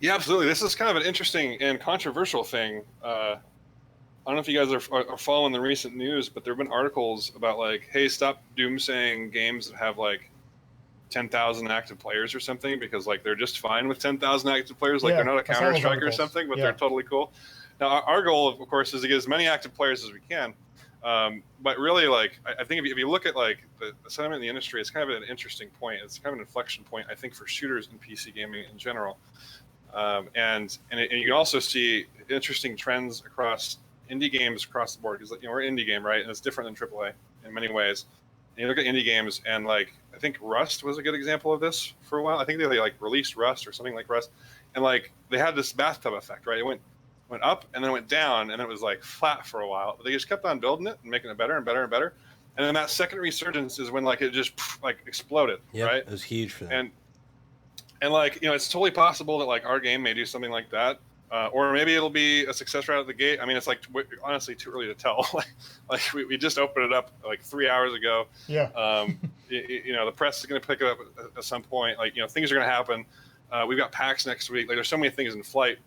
Yeah, absolutely. This is kind of an interesting and controversial thing. I don't know if you guys are following the recent news, but there have been articles about like, hey, stop doomsaying games that have like 10,000 active players or something, because like they're just fine with 10,000 active players. Like they're not a Counter-Strike or something, but they're totally cool. Now our goal, of course, is to get as many active players as we can. But really, like, I think if you look at like the sentiment in the industry, it's kind of an interesting point. It's kind of an inflection point, I think, for shooters and PC gaming in general. And you can also see interesting trends across indie games across the board, because we're an indie game, right? And it's different than AAA in many ways. And you look at indie games, and like I think Rust was a good example of this for a while. I think they like released Rust or something like Rust, and like they had this bathtub effect, right? It went up and then went down, and it was like flat for a while. But they just kept on building it and making it better and better and better. And then that second resurgence is when like it just like exploded, right? It was huge for them. And like it's totally possible that like our game may do something like that, or maybe it'll be a success right out of the gate. I mean, it's like honestly too early to tell. like we just opened it up like 3 hours ago. Yeah. The press is going to pick it up at some point. Like things are going to happen. We've got PAX next week. Like there's so many things in flight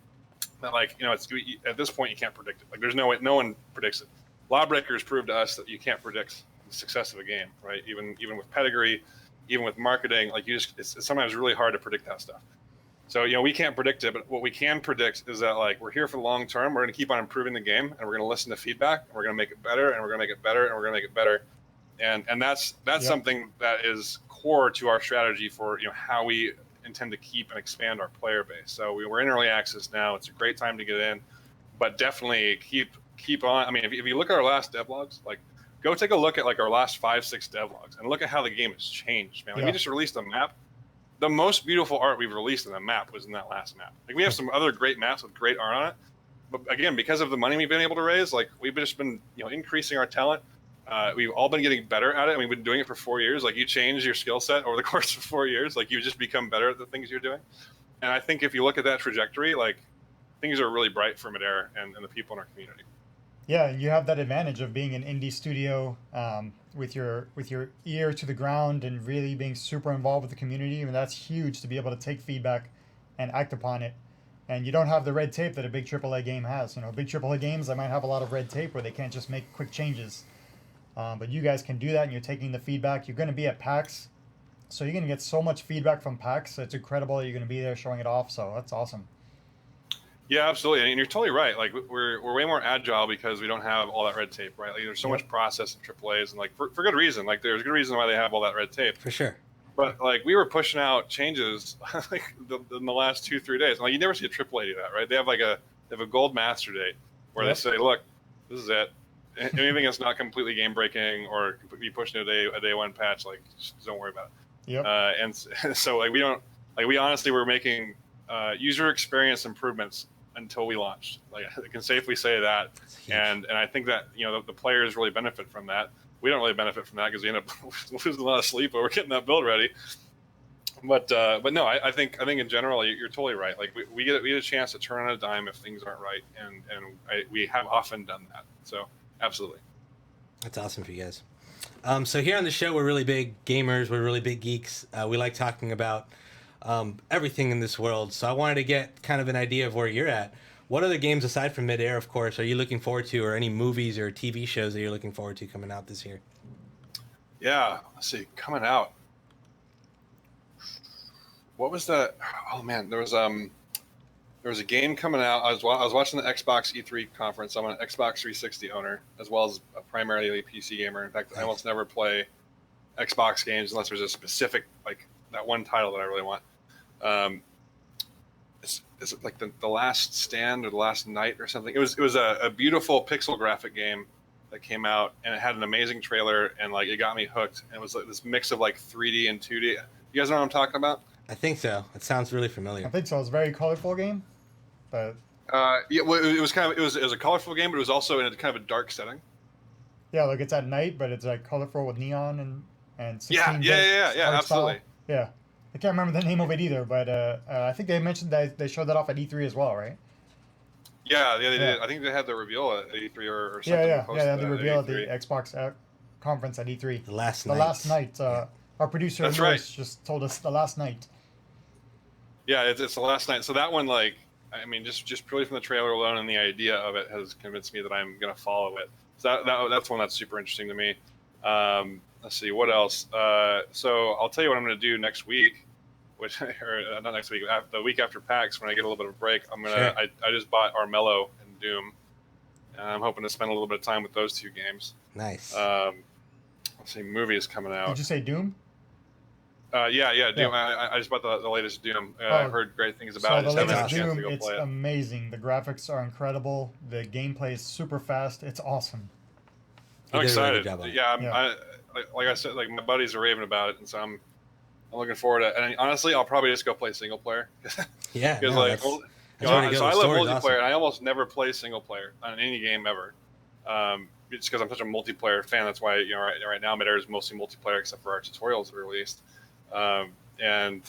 that like it's at this point you can't predict it. Like there's no way, no one predicts it. Lawbreakers proved to us that you can't predict the success of a game, right? Even with pedigree, even with marketing, like it's sometimes really hard to predict that stuff. So we can't predict it, but what we can predict is that like we're here for the long term. We're going to keep on improving the game, and we're going to listen to feedback, and we're going to make it better, and we're going to make it better, and we're going to make it better. And that's something that is core to our strategy for how we intend to keep and expand our player base. So we're in early access now. It's a great time to get in, but definitely keep on. I mean, if you look at our last devlogs, like go take a look at like our last 5-6 devlogs and look at how the game has changed, man. Like we just released a map. The most beautiful art we've released in the map was in that last map. Like we have some other great maps with great art on it, but again, because of the money we've been able to raise, like we've just been increasing our talent. We've all been getting better at it, and we've been doing it for 4 years. Like you change your skill set over the course of 4 years, like you just become better at the things you're doing. And I think if you look at that trajectory, like things are really bright for Midair and the people in our community. Yeah, you have that advantage of being an indie studio with your ear to the ground and really being super involved with the community. I mean, that's huge to be able to take feedback and act upon it. And you don't have the red tape that a big AAA game has. Big AAA games, they might have a lot of red tape where they can't just make quick changes. But you guys can do that, and you're taking the feedback. You're going to be at PAX, so you're going to get so much feedback from PAX. It's incredible that you're going to be there showing it off. So that's awesome. Yeah, absolutely, and you're totally right. Like we're way more agile because we don't have all that red tape, right? Like there's so much process in AAA's, and like for good reason. Like there's a good reason why they have all that red tape. For sure. But like we were pushing out changes like in the last 2-3 days. Like you never see a AAA do that, right? They have a gold master date where they say, look, this is it. Anything that's not completely game breaking or completely pushing a day one patch, like just don't worry about it. Yep. And so like we honestly were making user experience improvements until we launched. Like I can safely say that, and I think that the players really benefit from that. We don't really benefit from that because we end up losing a lot of sleep over getting that build ready. But no, I think in general you're totally right. Like we get a chance to turn on a dime if things aren't right, and we have often done that. So absolutely, that's awesome for you guys. So here on the show, we're really big gamers. We're really big geeks. We like talking about everything in this world. So I wanted to get kind of an idea of where you're at. What other games, aside from Midair, of course, are you looking forward to, or any movies or TV shows that you're looking forward to coming out this year? Yeah, let's see, coming out. What was that? Oh man, there was a game coming out. I was watching the Xbox E3 conference. I'm an Xbox 360 owner, as well as primarily a PC gamer. In fact, I almost never play Xbox games unless there's a specific, like that one title that I really want. Is it like the Last Stand or the Last Night or something? It was a beautiful pixel graphic game that came out, and it had an amazing trailer, and like it got me hooked. And it was like this mix of like 3D and 2D. You guys know what I'm talking about? I think so. It sounds really familiar. I think so. It's a very colorful game, but yeah, well, it was a colorful game, but it was also in a kind of a dark setting. Yeah, like it's at night, but it's like colorful with neon and 16 yeah, absolutely. Style. Yeah, I can't remember the name of it either, but I think they mentioned that they showed that off at E3 as well, right? Yeah, they did. I think they had the reveal at E3 or something. Yeah, they had the reveal at the Xbox conference at E3. The last night. Our producer That's Lewis right. just told us the last night. Yeah, it's the last night. So that one, like, I mean, just purely from the trailer alone and the idea of it has convinced me that I'm gonna follow it. So that's one that's super interesting to me. Let's see what else. So I'll tell you what I'm gonna do next week, or not next week, the week after PAX when I get a little bit of a break. I'm gonna. Sure. I just bought Armello and Doom, and I'm hoping to spend a little bit of time with those two games. Nice. Let's see, movie is coming out. Did you say Doom? Yeah, Doom. Yeah. I just bought the latest Doom. I've heard great things about it. So the Just haven't had a latest chance to Doom, go it's play it. amazing. The graphics are incredible. The gameplay is super fast. It's awesome. I'm You did a really good excited. job on it. Yeah, like I said, like my buddies are raving about it, and so I'm looking forward to it. And honestly, I'll probably just go play single player. Yeah, Because no, like, that's so where to go. I The love story's multiplayer, awesome. and I almost never play single player on any game ever. It's because I'm such a multiplayer fan. That's why right now Midair is mostly multiplayer, except for our tutorials that are released. And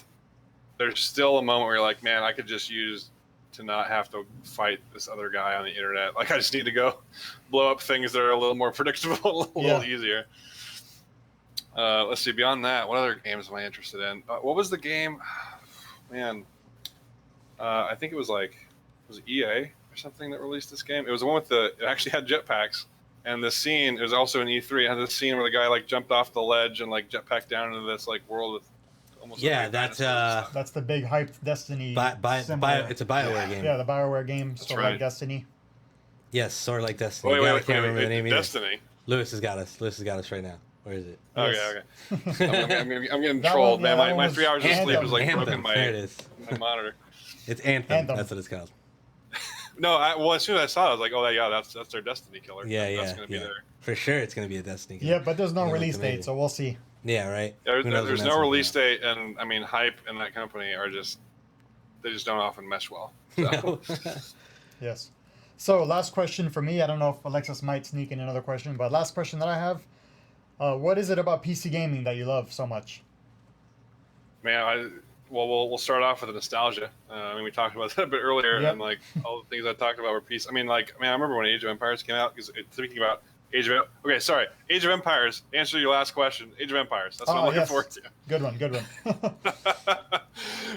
there's still a moment where you're like, man, I could just use to not have to fight this other guy on the internet. Like I just need to go blow up things that are a little more predictable, a little easier. Let's see. Beyond that, what other games am I interested in? What was the game? Man, I think it was EA or something that released this game. It was the one with it actually had jetpacks, and the scene, it was also an E3. It had this scene where the guy like jumped off the ledge and like jetpacked down into this like world with almost that's That's the big hyped Destiny. it's a BioWare game. Yeah, the BioWare game, That's sort of right. like Destiny. Yes, sort of like Destiny. Wait, God, I can't remember the name either. Destiny. Lewis has got us right now. Where is it? Yes. Okay. I'm getting That trolled, one, yeah, man. that My was 3 hours of sleep is like Anthem. broken There it is. my monitor. It's Anthem. Anthem. That's what it's called. No, well, as soon as I saw it, I was like, oh, yeah, that's their Destiny killer. Yeah, That's going to be yeah. there. For sure, it's going to be a Destiny game. Yeah, but there's no Yeah, release that's date, amazing. so we'll see. Yeah, right. There's Who knows when no that's gonna release come date, and I mean, hype and that company are they just don't often mesh well. So. out. No. Yes. So last question for me. I don't know if Alexis might sneak in another question, but last question that I have. What is it about PC gaming that you love so much? Man, we'll start off with the nostalgia. I mean, we talked about that a bit earlier, Yep. and like all the things I talked about were PC. I remember when Age of Empires came out. Because thinking about Age of Empires. Answer your last question. Age of Empires. That's what I'm looking forward to. Good one. Good one.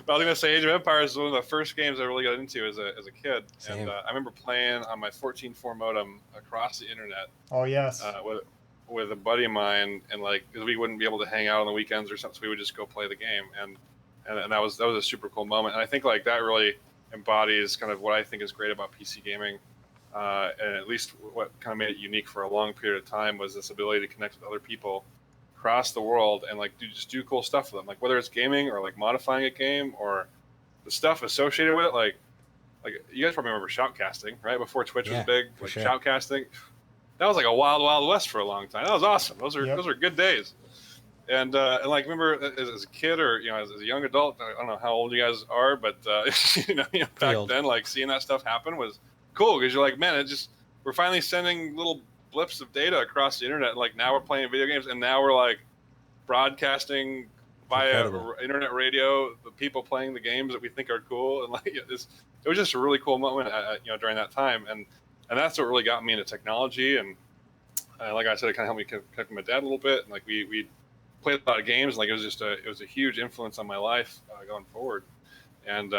But I was gonna say Age of Empires was one of the first games I really got into as a kid, Same. and I remember playing on my 14.4 modem across the internet Oh yes. with a buddy of mine, and like 'cause we wouldn't be able to hang out on the weekends or something, so we would just go play the game, and that was a super cool moment, and I think like that really embodies kind of what I think is great about PC gaming, and at least what kind of made it unique for a long period of time was this ability to connect with other people across the world and like do cool stuff with them, like whether it's gaming or like modifying a game or the stuff associated with it, like you guys probably remember shoutcasting, right? Before Twitch was big, for like sure. shoutcasting. That was like a wild west for a long time. That was awesome. Those are good days. And like remember as a kid or as a young adult, I don't know how old you guys are, but back old. then, like seeing that stuff happen was cool because you're like, man, we're finally sending little blips of data across the internet. Like now we're playing video games, and now we're like broadcasting via Incredible. internet radio the people playing the games that we think are cool, and like it was just a really cool moment during that time, and that's what really got me into technology, and like I said, it kind of helped me connect with my dad a little bit, and like we played a lot of games, and like it was a huge influence on my life going forward, and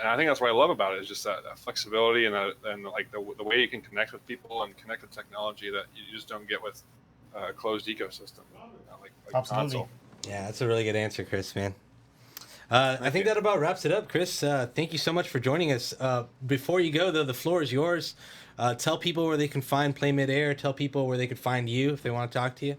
I think that's what I love about it is just that flexibility and like the way you can connect with people and connect with technology that you just don't get with a closed ecosystem, like Absolutely. console. Yeah, that's a really good answer, Chris, man. I think that about wraps it up, Chris. Thank you so much for joining us. Before you go, though, the floor is yours. Tell people where they can find PlayMidair. Tell people where they could find you if they want to talk to you.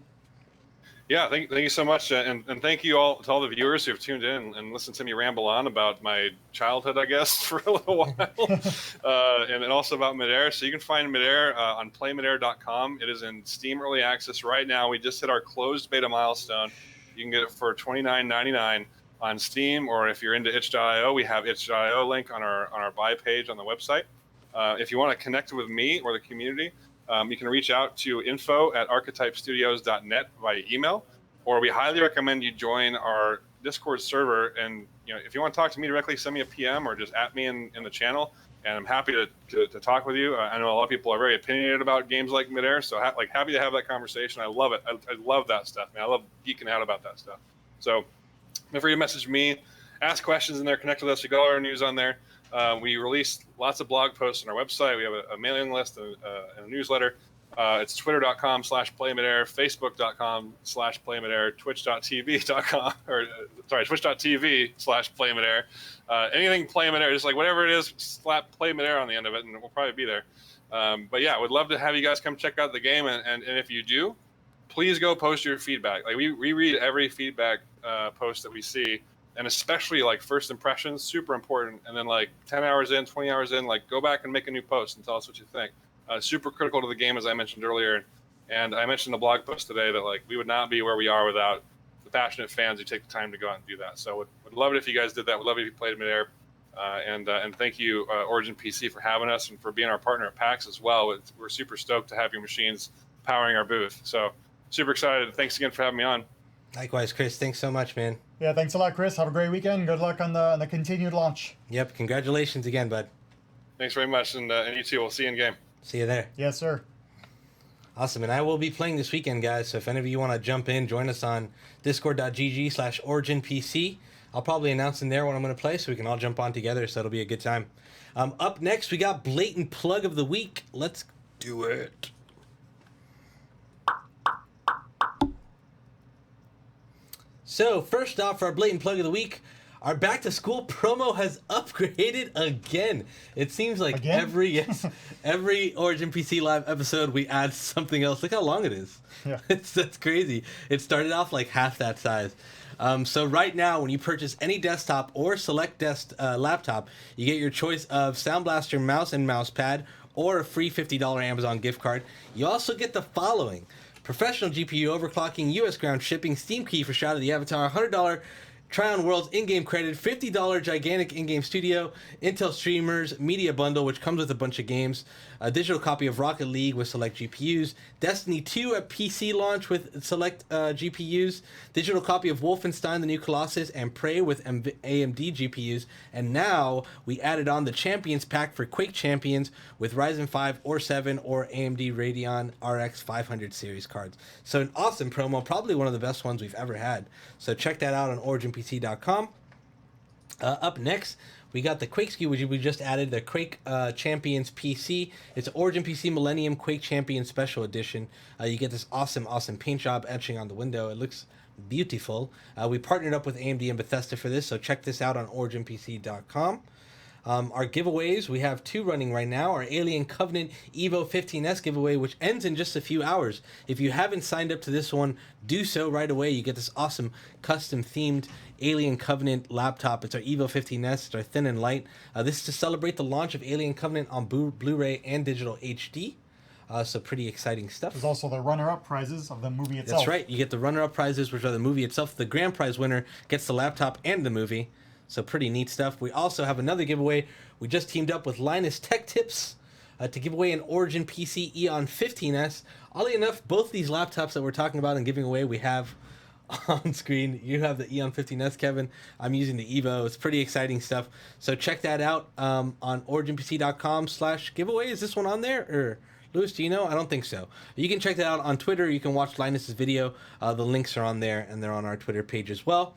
Yeah, thank you so much, and thank you all to all the viewers who have tuned in and listened to me ramble on about my childhood, I guess, for a little while, and also about Midair. So you can find Midair on PlayMidair.com. It is in Steam Early Access right now. We just hit our closed beta milestone. You can get it for $29.99 on Steam, or if you're into itch.io, we have itch.io link on our buy page on the website. If you want to connect with me or the community, you can reach out to info@archetypestudios.net via email, or we highly recommend you join our Discord server. And if you want to talk to me directly, send me a PM or just at me in the channel, and I'm happy to talk with you. I know a lot of people are very opinionated about games like Midair, so happy to have that conversation. I love it. I love that stuff, man. I love geeking out about that stuff. So feel free to message me, ask questions in there, connect with us. We got all our news on there. We release lots of blog posts on our website. We have a mailing list and a newsletter. It's twitter.com/PlayMidair, facebook.com/PlayMidair, twitch.tv.com, or sorry, twitch.tv/PlayMidair. Anything PlayMidair, just like whatever it is, slap PlayMidair on the end of it, and we'll probably be there. But yeah, would love to have you guys come check out the game, and if you do, please go post your feedback. Like we read every feedback post that we see, and especially like first impressions, super important. And then like 10 hours in, 20 hours in, like go back and make a new post and tell us what you think. Super critical to the game, as I mentioned earlier. And I mentioned in the blog post today that like we would not be where we are without the passionate fans who take the time to go out and do that. So would love it if you guys did that. Would love it if you played Midair. And thank you, Origin PC, for having us and for being our partner at PAX as well. We're super stoked to have your machines powering our booth. So super excited. Thanks again for having me on. Likewise, Chris. Thanks so much, man. Yeah, thanks a lot, Chris. Have a great weekend. Good luck on the continued launch. Yep. Congratulations again, bud. Thanks very much, and you too. We'll see you in game. See you there. Yes, sir. Awesome. And I will be playing this weekend, guys. So if any of you want to jump in, join us on discord.gg/OriginPC. I'll probably announce in there what I'm going to play so we can all jump on together. So it'll be a good time. Up next, we got Blatant Plug of the Week. Let's do it. So first off, for our Blatant Plug of the Week, our back to school promo has upgraded again. It seems like every Origin PC Live episode we add something else. Look how long it is. Yeah. That's crazy. It started off like half that size. So right now, when you purchase any desktop or select laptop, you get your choice of Sound Blaster mouse and mouse pad or a free $50 Amazon gift card. You also get the following: professional GPU overclocking, US ground shipping, Steam key for Shadow of the Avatar, $100 Tryon Worlds in-game credit, $50 gigantic in-game studio, Intel Streamers Media Bundle, which comes with a bunch of games, a digital copy of Rocket League with select GPUs, Destiny 2 at PC launch with select GPUs, digital copy of Wolfenstein: The New Colossus and Prey with AMD GPUs, and now we added on the Champions Pack for Quake Champions with Ryzen 5 or 7 or AMD Radeon RX 500 series cards. So an awesome promo, probably one of the best ones we've ever had. So check that out on OriginPC.com. Up next, we got the Quake SKU, which we just added, the Quake Champions PC. It's Origin PC Millennium Quake Champions Special Edition. You get this awesome paint job etching on the window. It looks beautiful. We partnered up with AMD and Bethesda for this, so check this out on OriginPC.com. Our giveaways, we have two running right now. Our Alien Covenant Evo 15S giveaway, which ends in just a few hours. If you haven't signed up to this one, do so right away. You get this awesome custom themed Alien Covenant laptop. It's our Evo 15S. It's our thin and light. This is to celebrate the launch of Alien Covenant on Blu-ray and digital HD. So pretty exciting stuff. There's also the runner-up prizes of the movie itself. That's right. You get the runner-up prizes, which are the movie itself. The grand prize winner gets the laptop and the movie. So pretty neat stuff. We also have another giveaway. We just teamed up with Linus Tech Tips to give away an Origin PC Eon 15S. Oddly enough, both these laptops that we're talking about and giving away, we have on screen. You have the Eon 15S, Kevin. I'm using the Evo. It's pretty exciting stuff. So check that out on originpc.com/giveaway. Is this one on there? Or Louis, do you know? I don't think so. You can check that out on Twitter. You can watch Linus's video. The links are on there, and they're on our Twitter page as well.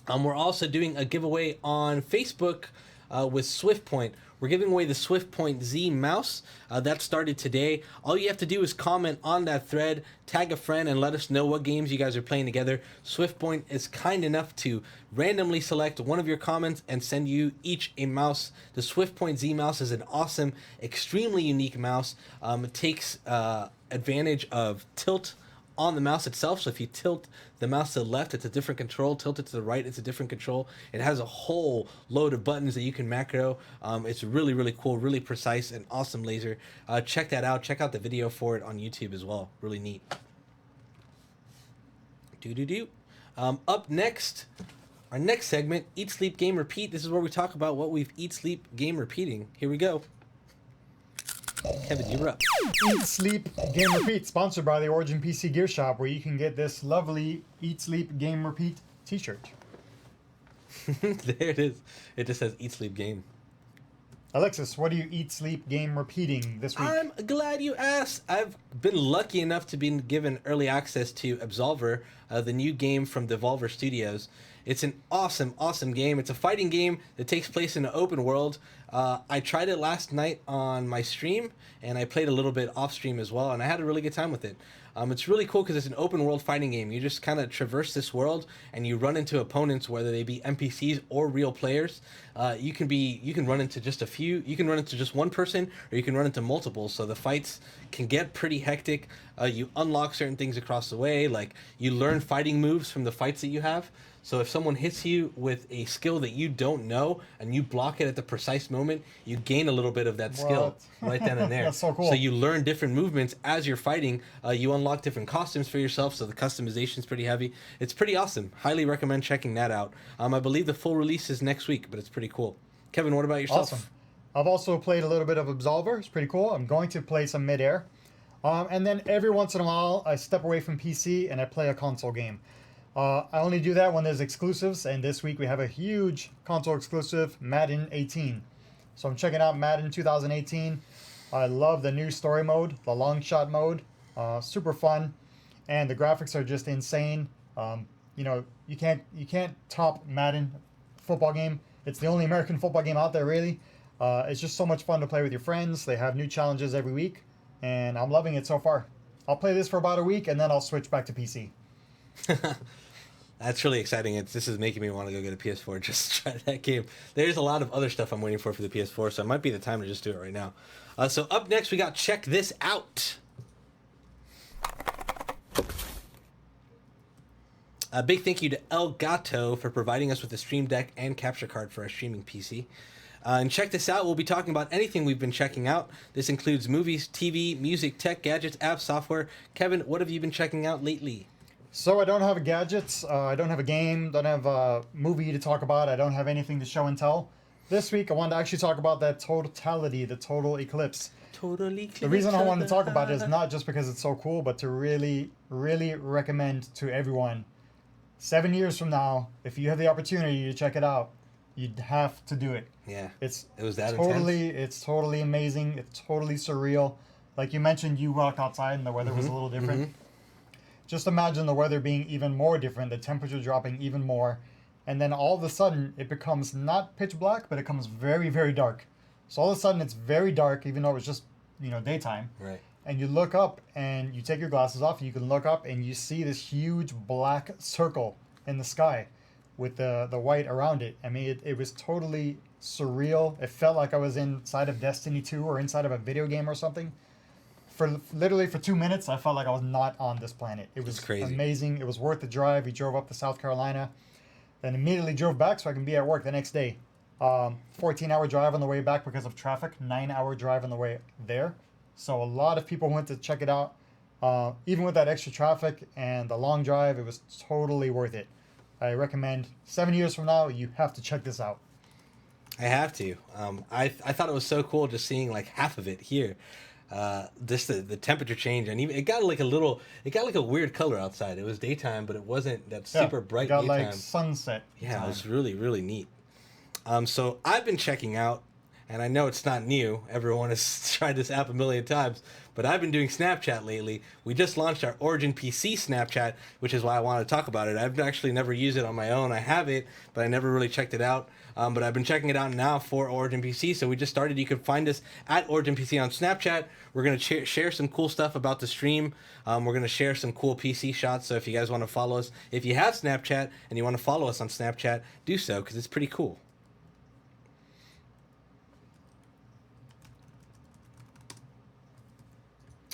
We're also doing a giveaway on Facebook with SwiftPoint. We're giving away the SwiftPoint Z mouse. That started today. All you have to do is comment on that thread, tag a friend, and let us know what games you guys are playing together. SwiftPoint is kind enough to randomly select one of your comments and send you each a mouse. The SwiftPoint Z mouse is an awesome, extremely unique mouse. It takes advantage of tilt on the mouse itself. So if you tilt the mouse to the left, it's a different control. Tilt it to the right, it's a different control. It has a whole load of buttons that you can macro. It's really, really cool, really precise, and awesome laser. Check that out. Check out the video for it on YouTube as well. Really neat. Up next, our next segment, Eat, Sleep, Game, Repeat. This is where we talk about what we've eat, sleep, game, repeating. Here we go. Kevin, you're up. Eat, Sleep, Game, Repeat, sponsored by the Origin PC Gear Shop, where you can get this lovely Eat, Sleep, Game, Repeat t-shirt. There it is. It just says Eat, Sleep, Game. Alexis, what do you eat, sleep, game, repeating this week? I'm glad you asked. I've been lucky enough to be given early access to Absolver, the new game from Devolver Studios. It's an awesome, awesome game. It's a fighting game that takes place in an open world. I tried it last night on my stream, and I played a little bit off stream as well, and I had a really good time with it. It's really cool because it's an open world fighting game. You just kind of traverse this world, and you run into opponents, whether they be NPCs or real players. You can run into just a few. You can run into just one person, or you can run into multiple. So the fights can get pretty hectic. You unlock certain things across the way, like you learn fighting moves from the fights that you have. So if someone hits you with a skill that you don't know and you block it at the precise moment, you gain a little bit of that skill right then and there. That's so cool. So you learn different movements as you're fighting. You unlock different costumes for yourself, so the customization is pretty heavy. It's pretty awesome. Highly recommend checking that out. I believe the full release is next week, but it's pretty cool. Kevin, what about yourself? Awesome. I've also played a little bit of Absolver. It's pretty cool. I'm going to play some Midair. And then every once in a while, I step away from PC and I play a console game. I only do that when there's exclusives, and this week we have a huge console exclusive, Madden 18. So I'm checking out Madden 2018. I love the new story mode, the long shot mode, super fun, and the graphics are just insane. You know, you can't top Madden football game. It's the only American football game out there, really. It's just so much fun to play with your friends. They have new challenges every week, and I'm loving it so far. I'll play this for about a week, and then I'll switch back to PC. That's really exciting. This is making me want to go get a PS4 just to try that game. There's a lot of other stuff I'm waiting for the PS4, so it might be the time to just do it right now. So up next, we got Check This Out. A big thank you to El Gato for providing us with a Stream Deck and capture card for our streaming PC. And check this out. We'll be talking about anything we've been checking out. This includes movies, TV, music, tech, gadgets, apps, software. Kevin, what have you been checking out lately? So I don't have gadgets, I don't have a game, don't have a movie to talk about, I don't have anything to show and tell. This week I wanted to actually talk about that totality, the total eclipse. The reason I wanted to talk about it is not just because it's so cool, but to really, really recommend to everyone. 7 years from now, if you have the opportunity to check it out, you'd have to do it. Yeah, it was that totally, intense? It's totally amazing. It's totally surreal. Like you mentioned, you walked outside and the weather was a little different. Mm-hmm. Just imagine the weather being even more different, the temperature dropping even more, and then all of a sudden it becomes not pitch black, but it becomes very, very dark. So all of a sudden it's very dark, even though it was just, you know, daytime. Right. And you look up and you take your glasses off, you can look up and you see this huge black circle in the sky with the white around it. I mean, it was totally surreal. It felt like I was inside of Destiny 2 or inside of a video game or something. For literally for 2 minutes, I felt like I was not on this planet. It was crazy. Amazing. It was worth the drive. We drove up to South Carolina, then immediately drove back so I can be at work the next day. 14-hour drive on the way back because of traffic, 9-hour drive on the way there. So a lot of people went to check it out. Even with that extra traffic and the long drive, it was totally worth it. I recommend 7 years from now, you have to check this out. I have to. I thought it was so cool just seeing like half of it here. Just the temperature change, and even it got like a weird color outside. It was daytime, but it wasn't that super bright. It got daytime. like sunset. Yeah, time. it was really, really neat. So I've been checking out, and I know it's not new. Everyone has tried this app a million times, but I've been doing Snapchat lately. We just launched our Origin PC Snapchat, which is why I want to talk about it. I've actually never used it on my own. I have it, but I never really checked it out. But I've been checking it out now for Origin PC. So we just started. You can find us at Origin PC on Snapchat. We're going to share some cool stuff about the stream. We're going to share some cool PC shots. So if you guys want to follow us, if you have Snapchat and you want to follow us on Snapchat, do so because it's pretty cool.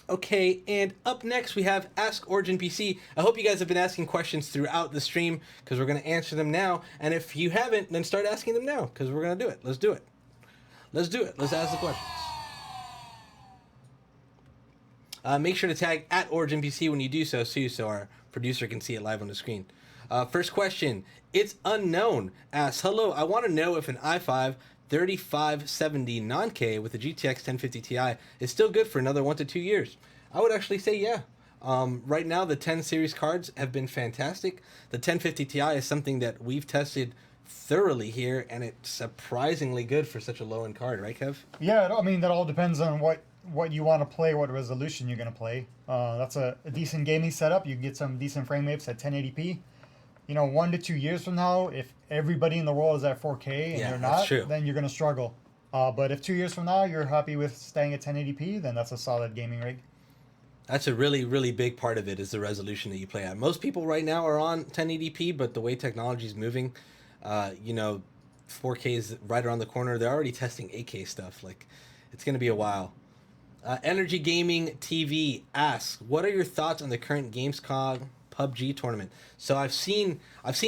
Okay, and up next we have Ask Origin PC. I hope you guys have been asking questions throughout the stream because we're going to answer them now. And if you haven't, then start asking them now because we're going to do it. Let's do it. Let's do it. Let's ask the questions. Make sure to tag at Origin PC when you do so, so our producer can see it live on the screen. First question. It's Unknown asks, hello, I want to know if an i5 3570 non-K with a GTX 1050 Ti is still good for another 1 to 2 years. I would actually say yeah. Right now, the 10 series cards have been fantastic. The 1050 Ti is something that we've tested thoroughly here, and it's surprisingly good for such a low-end card, right, Kev? Yeah, I mean, that all depends on what you want to play, what resolution you're going to play. That's a decent gaming setup. You can get some decent frame rates at 1080p. 1 to 2 years from now, if everybody in the world is at 4K and Yeah, you're that's not, true. then you're going to struggle. But if 2 years from now you're happy with staying at 1080p, then that's a solid gaming rig. That's a really, really big part of it is the resolution that you play at. Most people right now are on 1080p, but the way technology is moving, 4K is right around the corner. They're already testing 8K stuff. Like, it's going to be a while. Energy Gaming TV asks, what are your thoughts on the current Gamescom PUBG tournament? So I've seen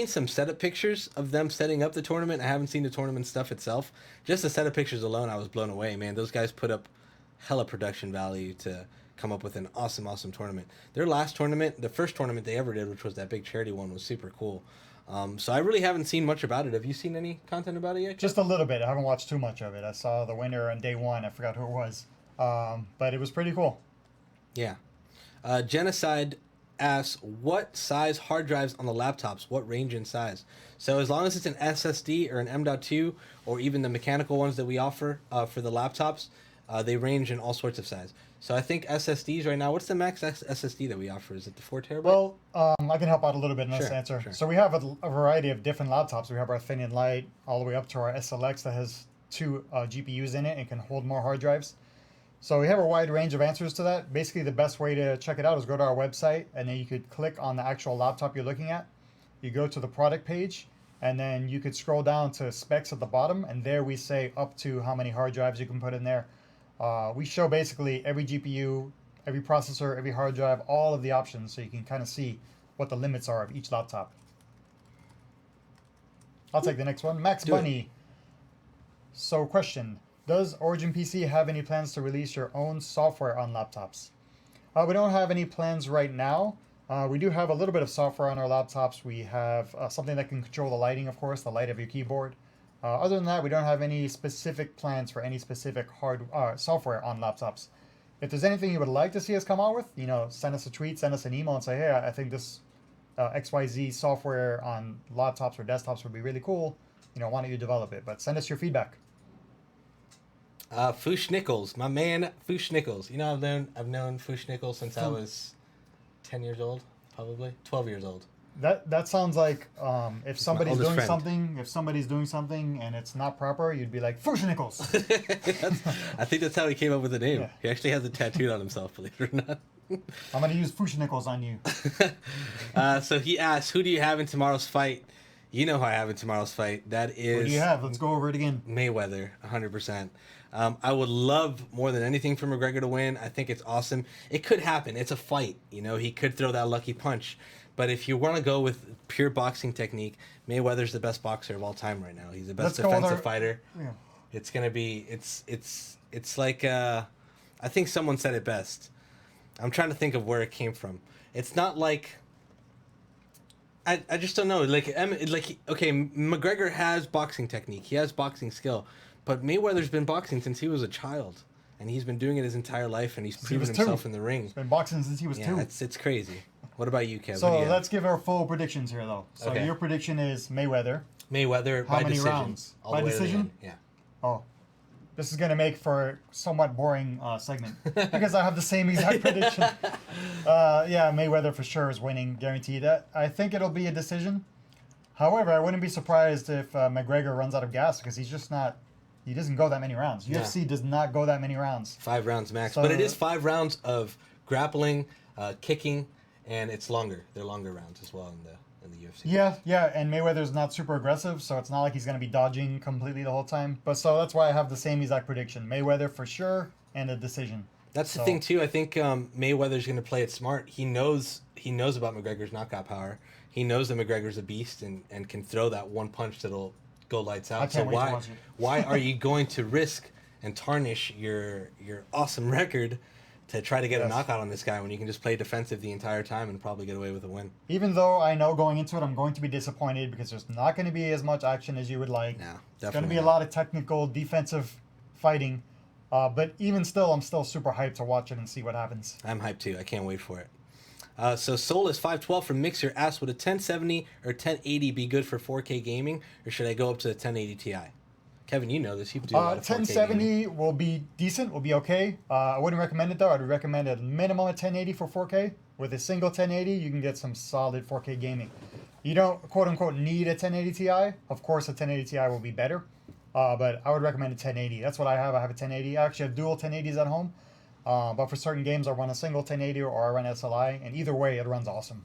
some setup pictures of them setting up the tournament. I haven't seen the tournament stuff itself. Just the setup pictures alone, I was blown away, man. Those guys put up hella production value to come up with an awesome tournament. Their last tournament, the first tournament they ever did, which was that big charity one, was super cool. So I really haven't seen much about it. Have you seen any content about it yet? Just a little bit. I haven't watched too much of it. I saw the winner on day 1. I forgot who it was. But it was pretty cool. Yeah. Genocide asks, what size hard drives on the laptops? What range in size? So as long as it's an SSD or an M.2 or even the mechanical ones that we offer for the laptops, they range in all sorts of size. So I think SSDs right now, what's the max SSD that we offer? Is it the 4 terabyte? Well, I can help out a little bit in this Sure, answer. sure. So we have a variety of different laptops. We have our Thin and Light all the way up to our SLX that has 2 GPUs in it and can hold more hard drives. So we have a wide range of answers to that. Basically, the best way to check it out is go to our website, and then you could click on the actual laptop you're looking at. You go to the product page, and then you could scroll down to specs at the bottom, and there we say up to how many hard drives you can put in there. We show basically every GPU, every processor, every hard drive, all of the options, so you can kind of see what the limits are of each laptop. I'll take the next one. Max Bunny. So question, does Origin PC have any plans to release your own software on laptops? We don't have any plans right now. We do have a little bit of software on our laptops. We have something that can control the lighting, of course, the light of your keyboard. Other than that, we don't have any specific plans for any specific software on laptops. If there's anything you would like to see us come out with, send us a tweet, send us an email, and say, hey, I think this XYZ software on laptops or desktops would be really cool. Why don't you develop it? But send us your feedback. Foosh Nichols, my man, Foosh Nichols. I've known Foosh Nichols since I was 10 years old, probably 12 years old. That sounds like if somebody's doing friend. something and it's not proper, you'd be like, Foosh Nichols. I think that's how he came up with the name. Yeah. He actually has it tattooed on himself, believe it or not. I'm going to use Foosh Nichols on you. So he asked, who do you have in tomorrow's fight? You know who I have in tomorrow's fight. That is... What do you have? Let's go over it again. Mayweather, 100%. I would love more than anything for McGregor to win. I think it's awesome. It could happen. It's a fight. He could throw that lucky punch. But if you want to go with pure boxing technique, Mayweather's the best boxer of all time right now. He's the best defensive fighter. Yeah. It's gonna be. It's like. I think someone said it best. I'm trying to think of where it came from. It's not like. I just don't know. Okay, McGregor has boxing technique. He has boxing skill, but Mayweather's been boxing since he was a child, and he's been doing it his entire life, and he's proven himself in the ring. He's been boxing since he was 2. Yeah, it's crazy. What about you, Kev? So let's give our full predictions here, though. So Okay. your prediction is Mayweather. By How many decision. rounds? All By the way to the decision? end. Yeah. Oh, this is going to make for a somewhat boring segment because I have the same exact prediction. Yeah, Mayweather for sure is winning, guaranteed. I think it'll be a decision. However, I wouldn't be surprised if McGregor runs out of gas because he's just not. He doesn't go that many rounds. Yeah. UFC does not go that many rounds. 5 rounds max, So- but it is 5 rounds of grappling, kicking, and it's longer. They're longer rounds as well in the UFC. Yeah, and Mayweather's not super aggressive, so it's not like he's going to be dodging completely the whole time. But so that's why I have the same exact prediction. Mayweather for sure, and a decision. That's the thing too. I think Mayweather's going to play it smart. He knows about McGregor's knockout power. He knows that McGregor's a beast and can throw that one punch that'll go lights out. I can't wait to watch it. Why are you going to risk and tarnish your awesome record to try to get a knockout on this guy when you can just play defensive the entire time and probably get away with a win? Even though I know going into it I'm going to be disappointed because there's not going to be as much action as you would like. No, It's going to be a lot of technical defensive fighting. But even still, I'm still super hyped to watch it and see what happens. I'm hyped too. I can't wait for it. So Soulless512 from Mixer asked, would a 1070 or 1080 be good for 4K gaming, or should I go up to the 1080 Ti? Kevin, you know this. You do a lot of 4K 1070 gaming. will be decent, will be okay. I wouldn't recommend it though. I'd recommend a minimum of 1080 for 4K. With a single 1080, you can get some solid 4K gaming. You don't quote unquote need a 1080 Ti. Of course, a 1080 Ti will be better, but I would recommend a 1080. That's what I have. I have a 1080. I actually have dual 1080s at home, but for certain games, I run a single 1080 or I run SLI, and either way, it runs awesome.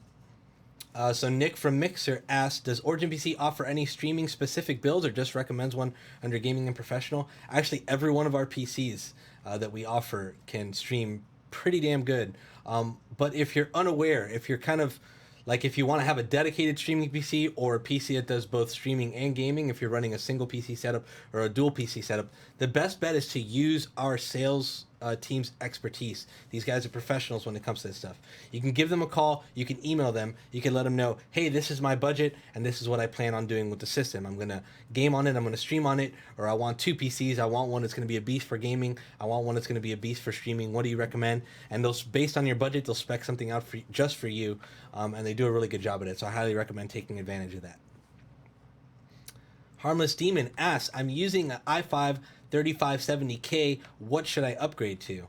So Nick from Mixer asked, does Origin PC offer any streaming specific builds or just recommends one under gaming and professional? Actually, every one of our PCs that we offer can stream pretty damn good. But if you're unaware, if you're kind of like, if you want to have a dedicated streaming PC or a PC that does both streaming and gaming, if you're running a single PC setup or a dual PC setup, the best bet is to use our sales team's expertise. These guys are professionals when it comes to this stuff. You can give them a call, you can email them, you can let them know, hey, this is my budget and this is what I plan on doing with the system. I'm going to game on it, I'm going to stream on it, or I want 2 PCs, I want one that's going to be a beast for gaming, I want one that's going to be a beast for streaming. What do you recommend? And they'll, based on your budget, they'll spec something out for just for you, and they do a really good job at it. So I highly recommend taking advantage of that. Harmless Demon asks, I'm using an i5 3570K. What should I upgrade to?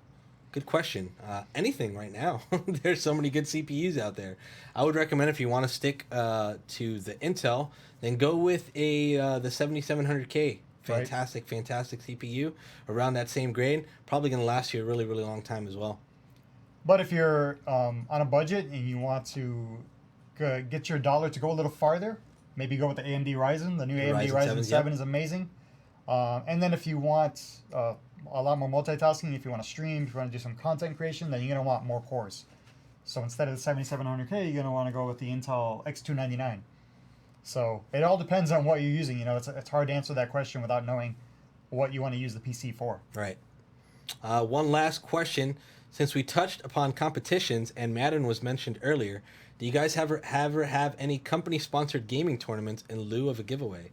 Good question. Anything right now. There's so many good CPUs out there. I would recommend, if you want to stick to the Intel, then go with the 7700K. Fantastic, fantastic CPU. Around that same grade. Probably going to last you a really, really long time as well. But if you're on a budget and you want to get your dollar to go a little farther, maybe go with the AMD Ryzen. The new AMD Ryzen 7 is amazing. And then if you want a lot more multitasking, if you want to stream, if you want to do some content creation, then you're going to want more cores. So instead of the 7700K, you're going to want to go with the Intel X299. So it all depends on what you're using. You know, it's hard to answer that question without knowing what you want to use the PC for. Right. One last question. Since we touched upon competitions and Madden was mentioned earlier, do you guys ever have any company-sponsored gaming tournaments in lieu of a giveaway?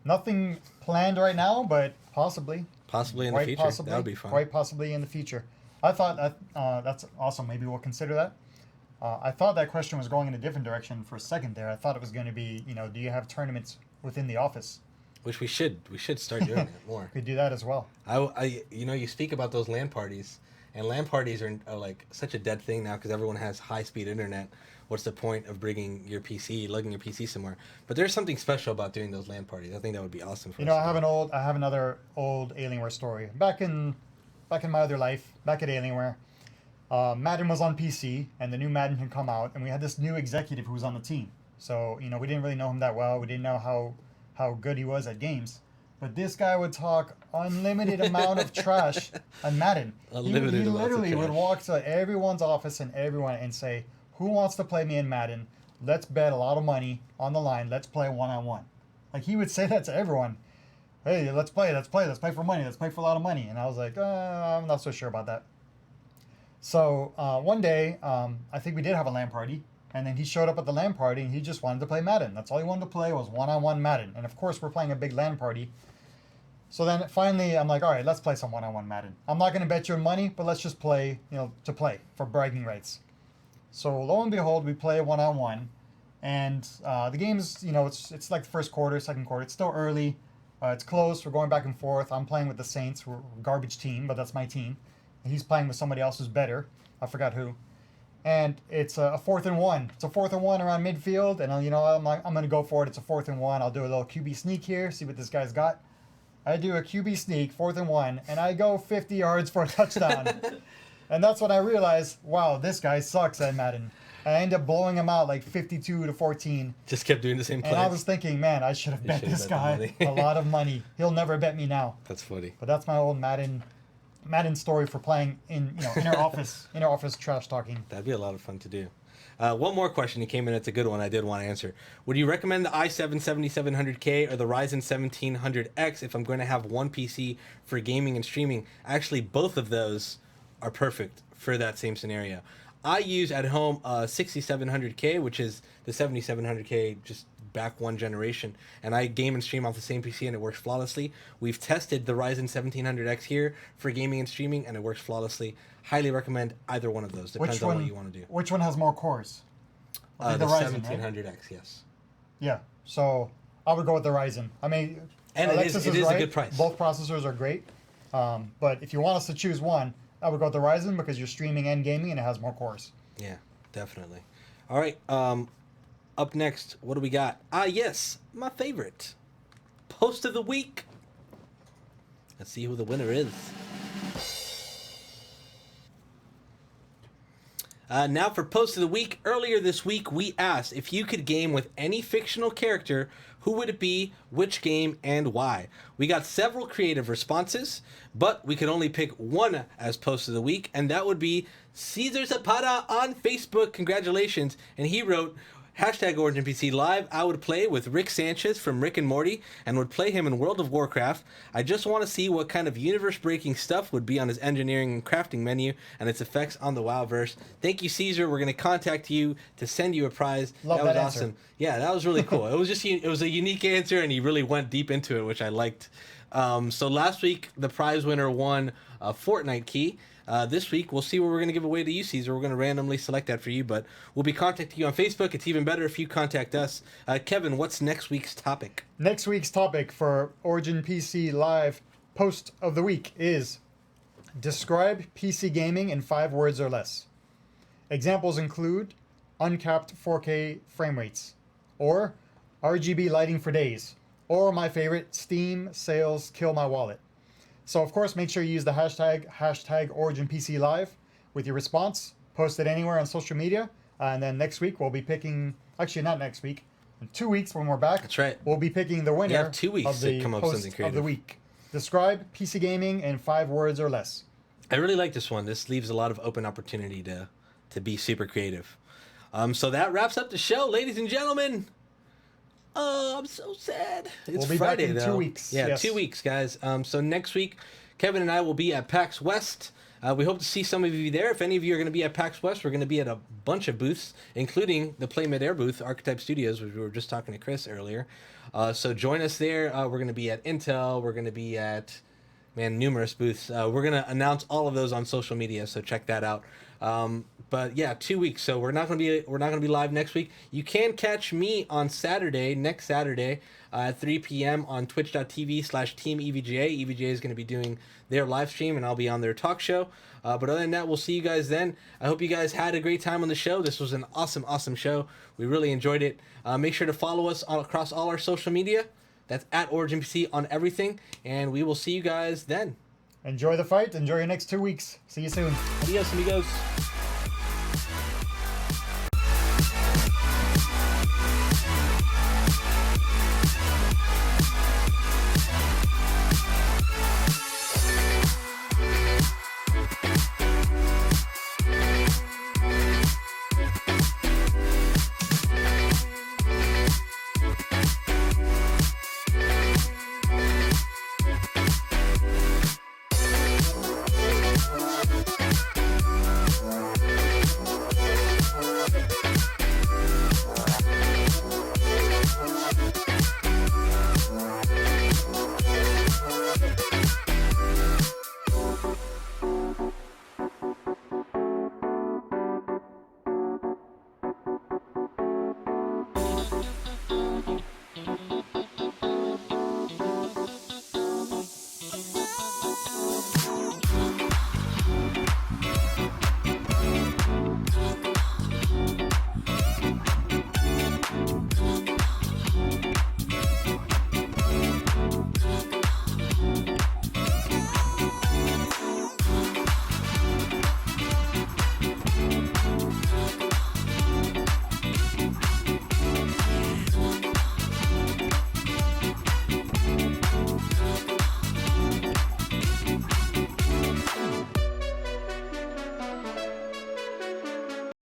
Nothing planned right now, but possibly. Possibly in the future. Possibly, that would be fun. Quite possibly in the future. I thought that's awesome. Maybe we'll consider that. I thought that question was going in a different direction for a second there. I thought it was going to be, you know, do you have tournaments within the office? Which we should start doing it more. Could do that as well. I you know, you speak about those LAN parties, and LAN parties are like such a dead thing now because everyone has high-speed internet. What's the point of bringing your PC, lugging your PC somewhere? But there's something special about doing those LAN parties. I think that would be awesome for us. You know, I have another old Alienware story. Back in my other life, back at Alienware, Madden was on PC, and the new Madden had come out, and we had this new executive who was on the team. So, you know, we didn't really know him that well. We didn't know how good he was at games. But this guy would talk unlimited amount of trash on Madden. He literally would walk to everyone's office and say, who wants to play me in Madden? Let's bet a lot of money on the line. Let's play one-on-one. Like, he would say that to everyone. Hey, let's play for money. Let's play for a lot of money. And I was like, I'm not so sure about that. So one day, I think we did have a LAN party. And then he showed up at the LAN party and he just wanted to play Madden. That's all he wanted to play was one-on-one Madden. And of course, we're playing a big LAN party. So then finally, I'm like, all right, let's play some one-on-one Madden. I'm not going to bet you money, but let's just play, you know, to play for bragging rights. So lo and behold, we play one-on-one. And the game's, you know, it's like the first quarter, second quarter. It's still early. It's close. We're going back and forth. I'm playing with the Saints. We're a garbage team, but that's my team. And he's playing with somebody else who's better. I forgot who. And it's a 4th and 1. It's a 4th and 1 around midfield. And, you know, I'm going to go for it. It's a 4th and 1. I'll do a little QB sneak here, see what this guy's got. I do a QB sneak, 4th and 1, and I go 50 yards for a touchdown. And that's when I realized, wow, this guy sucks at Madden. I ended up blowing him out like 52-14. Just kept doing the same play. And I was thinking, man, I should have bet this guy a lot of money. He'll never bet me now. That's funny. But that's my old Madden story for playing in, you know, inner office trash talking. That'd be a lot of fun to do. One more question that came in. It's a good one. I did want to answer. Would you recommend the i7 7700K or the Ryzen 1700X if I'm going to have one PC for gaming and streaming? Actually, both of those are perfect for that same scenario. I use at home a 6700K, which is the 7700K, just back one generation, and I game and stream off the same PC and it works flawlessly. We've tested the Ryzen 1700X here for gaming and streaming and it works flawlessly. Highly recommend either one of those. Depends on what you want to do. Which one has more cores? The Ryzen, 1700X, right? Yes. Yeah, so I would go with the Ryzen. I mean, and Alexis it is right. A good price. Both processors are great, but if you want us to choose one, I would go with the Ryzen because you're streaming and gaming and it has more cores. Yeah, definitely. All right. up next, what do we got? Yes, my favorite. Post of the week. Let's see who the winner is. Now for Post of the Week. Earlier this week, we asked if you could game with any fictional character, who would it be, which game, and why? We got several creative responses, but we could only pick one as Post of the Week, and that would be Caesar Zapata on Facebook. Congratulations. And he wrote, #OriginPC Live. I would play with Rick Sanchez from Rick and Morty and would play him in World of Warcraft. I just want to see what kind of universe-breaking stuff would be on his engineering and crafting menu and its effects on the WoWverse. Thank you, Caesar. We're going to contact you to send you a prize. Love that was that awesome. answer. Yeah, that was really cool. It was a unique answer, and he really went deep into it, which I liked. So last week, the prize winner won a Fortnite key. This week, we'll see what we're going to give away to you, Caesar. We're going to randomly select that for you, but we'll be contacting you on Facebook. It's even better if you contact us. Kevin, what's next week's topic? Next week's topic for Origin PC Live Post of the Week is describe PC gaming in 5 words or less. Examples include uncapped 4K frame rates, or RGB lighting for days, or my favorite, Steam sales kill my wallet. So, of course, make sure you use the hashtag OriginPCLive with your response. Post it anywhere on social media. And then next week, we'll be picking... Actually, not next week. In 2 weeks, when we're back, That's right. We'll be picking the winner You have 2 weeks of the to come up with Post something of creative. the Week. Describe PC gaming in 5 words or less. I really like this one. This leaves a lot of open opportunity to be super creative. So that wraps up the show, ladies and gentlemen. Oh, I'm so sad. It's We'll be Friday, back in though. 2 weeks. Yeah, Yes. 2 weeks, guys. So next week, Kevin and I will be at PAX West. We hope to see some of you there. If any of you are going to be at PAX West, we're going to be at a bunch of booths, including the PlayMidair booth, Archetype Studios, which we were just talking to Chris earlier. So join us there. We're going to be at Intel. We're going to be at, numerous booths. We're going to announce all of those on social media, so check that out. But yeah, 2 weeks. So we're not gonna be live next week. You can catch me on next Saturday, at 3 p.m. on twitch.tv/teamEVGA. EVGA is going to be doing their live stream, and I'll be on their talk show. But other than that, we'll see you guys then. I hope you guys had a great time on the show. This was an awesome show. We really enjoyed it. Make sure to follow us across all our social media. That's at OriginPC on everything, and we will see you guys then. Enjoy the fight. Enjoy your next 2 weeks. See you soon. Adios, amigos.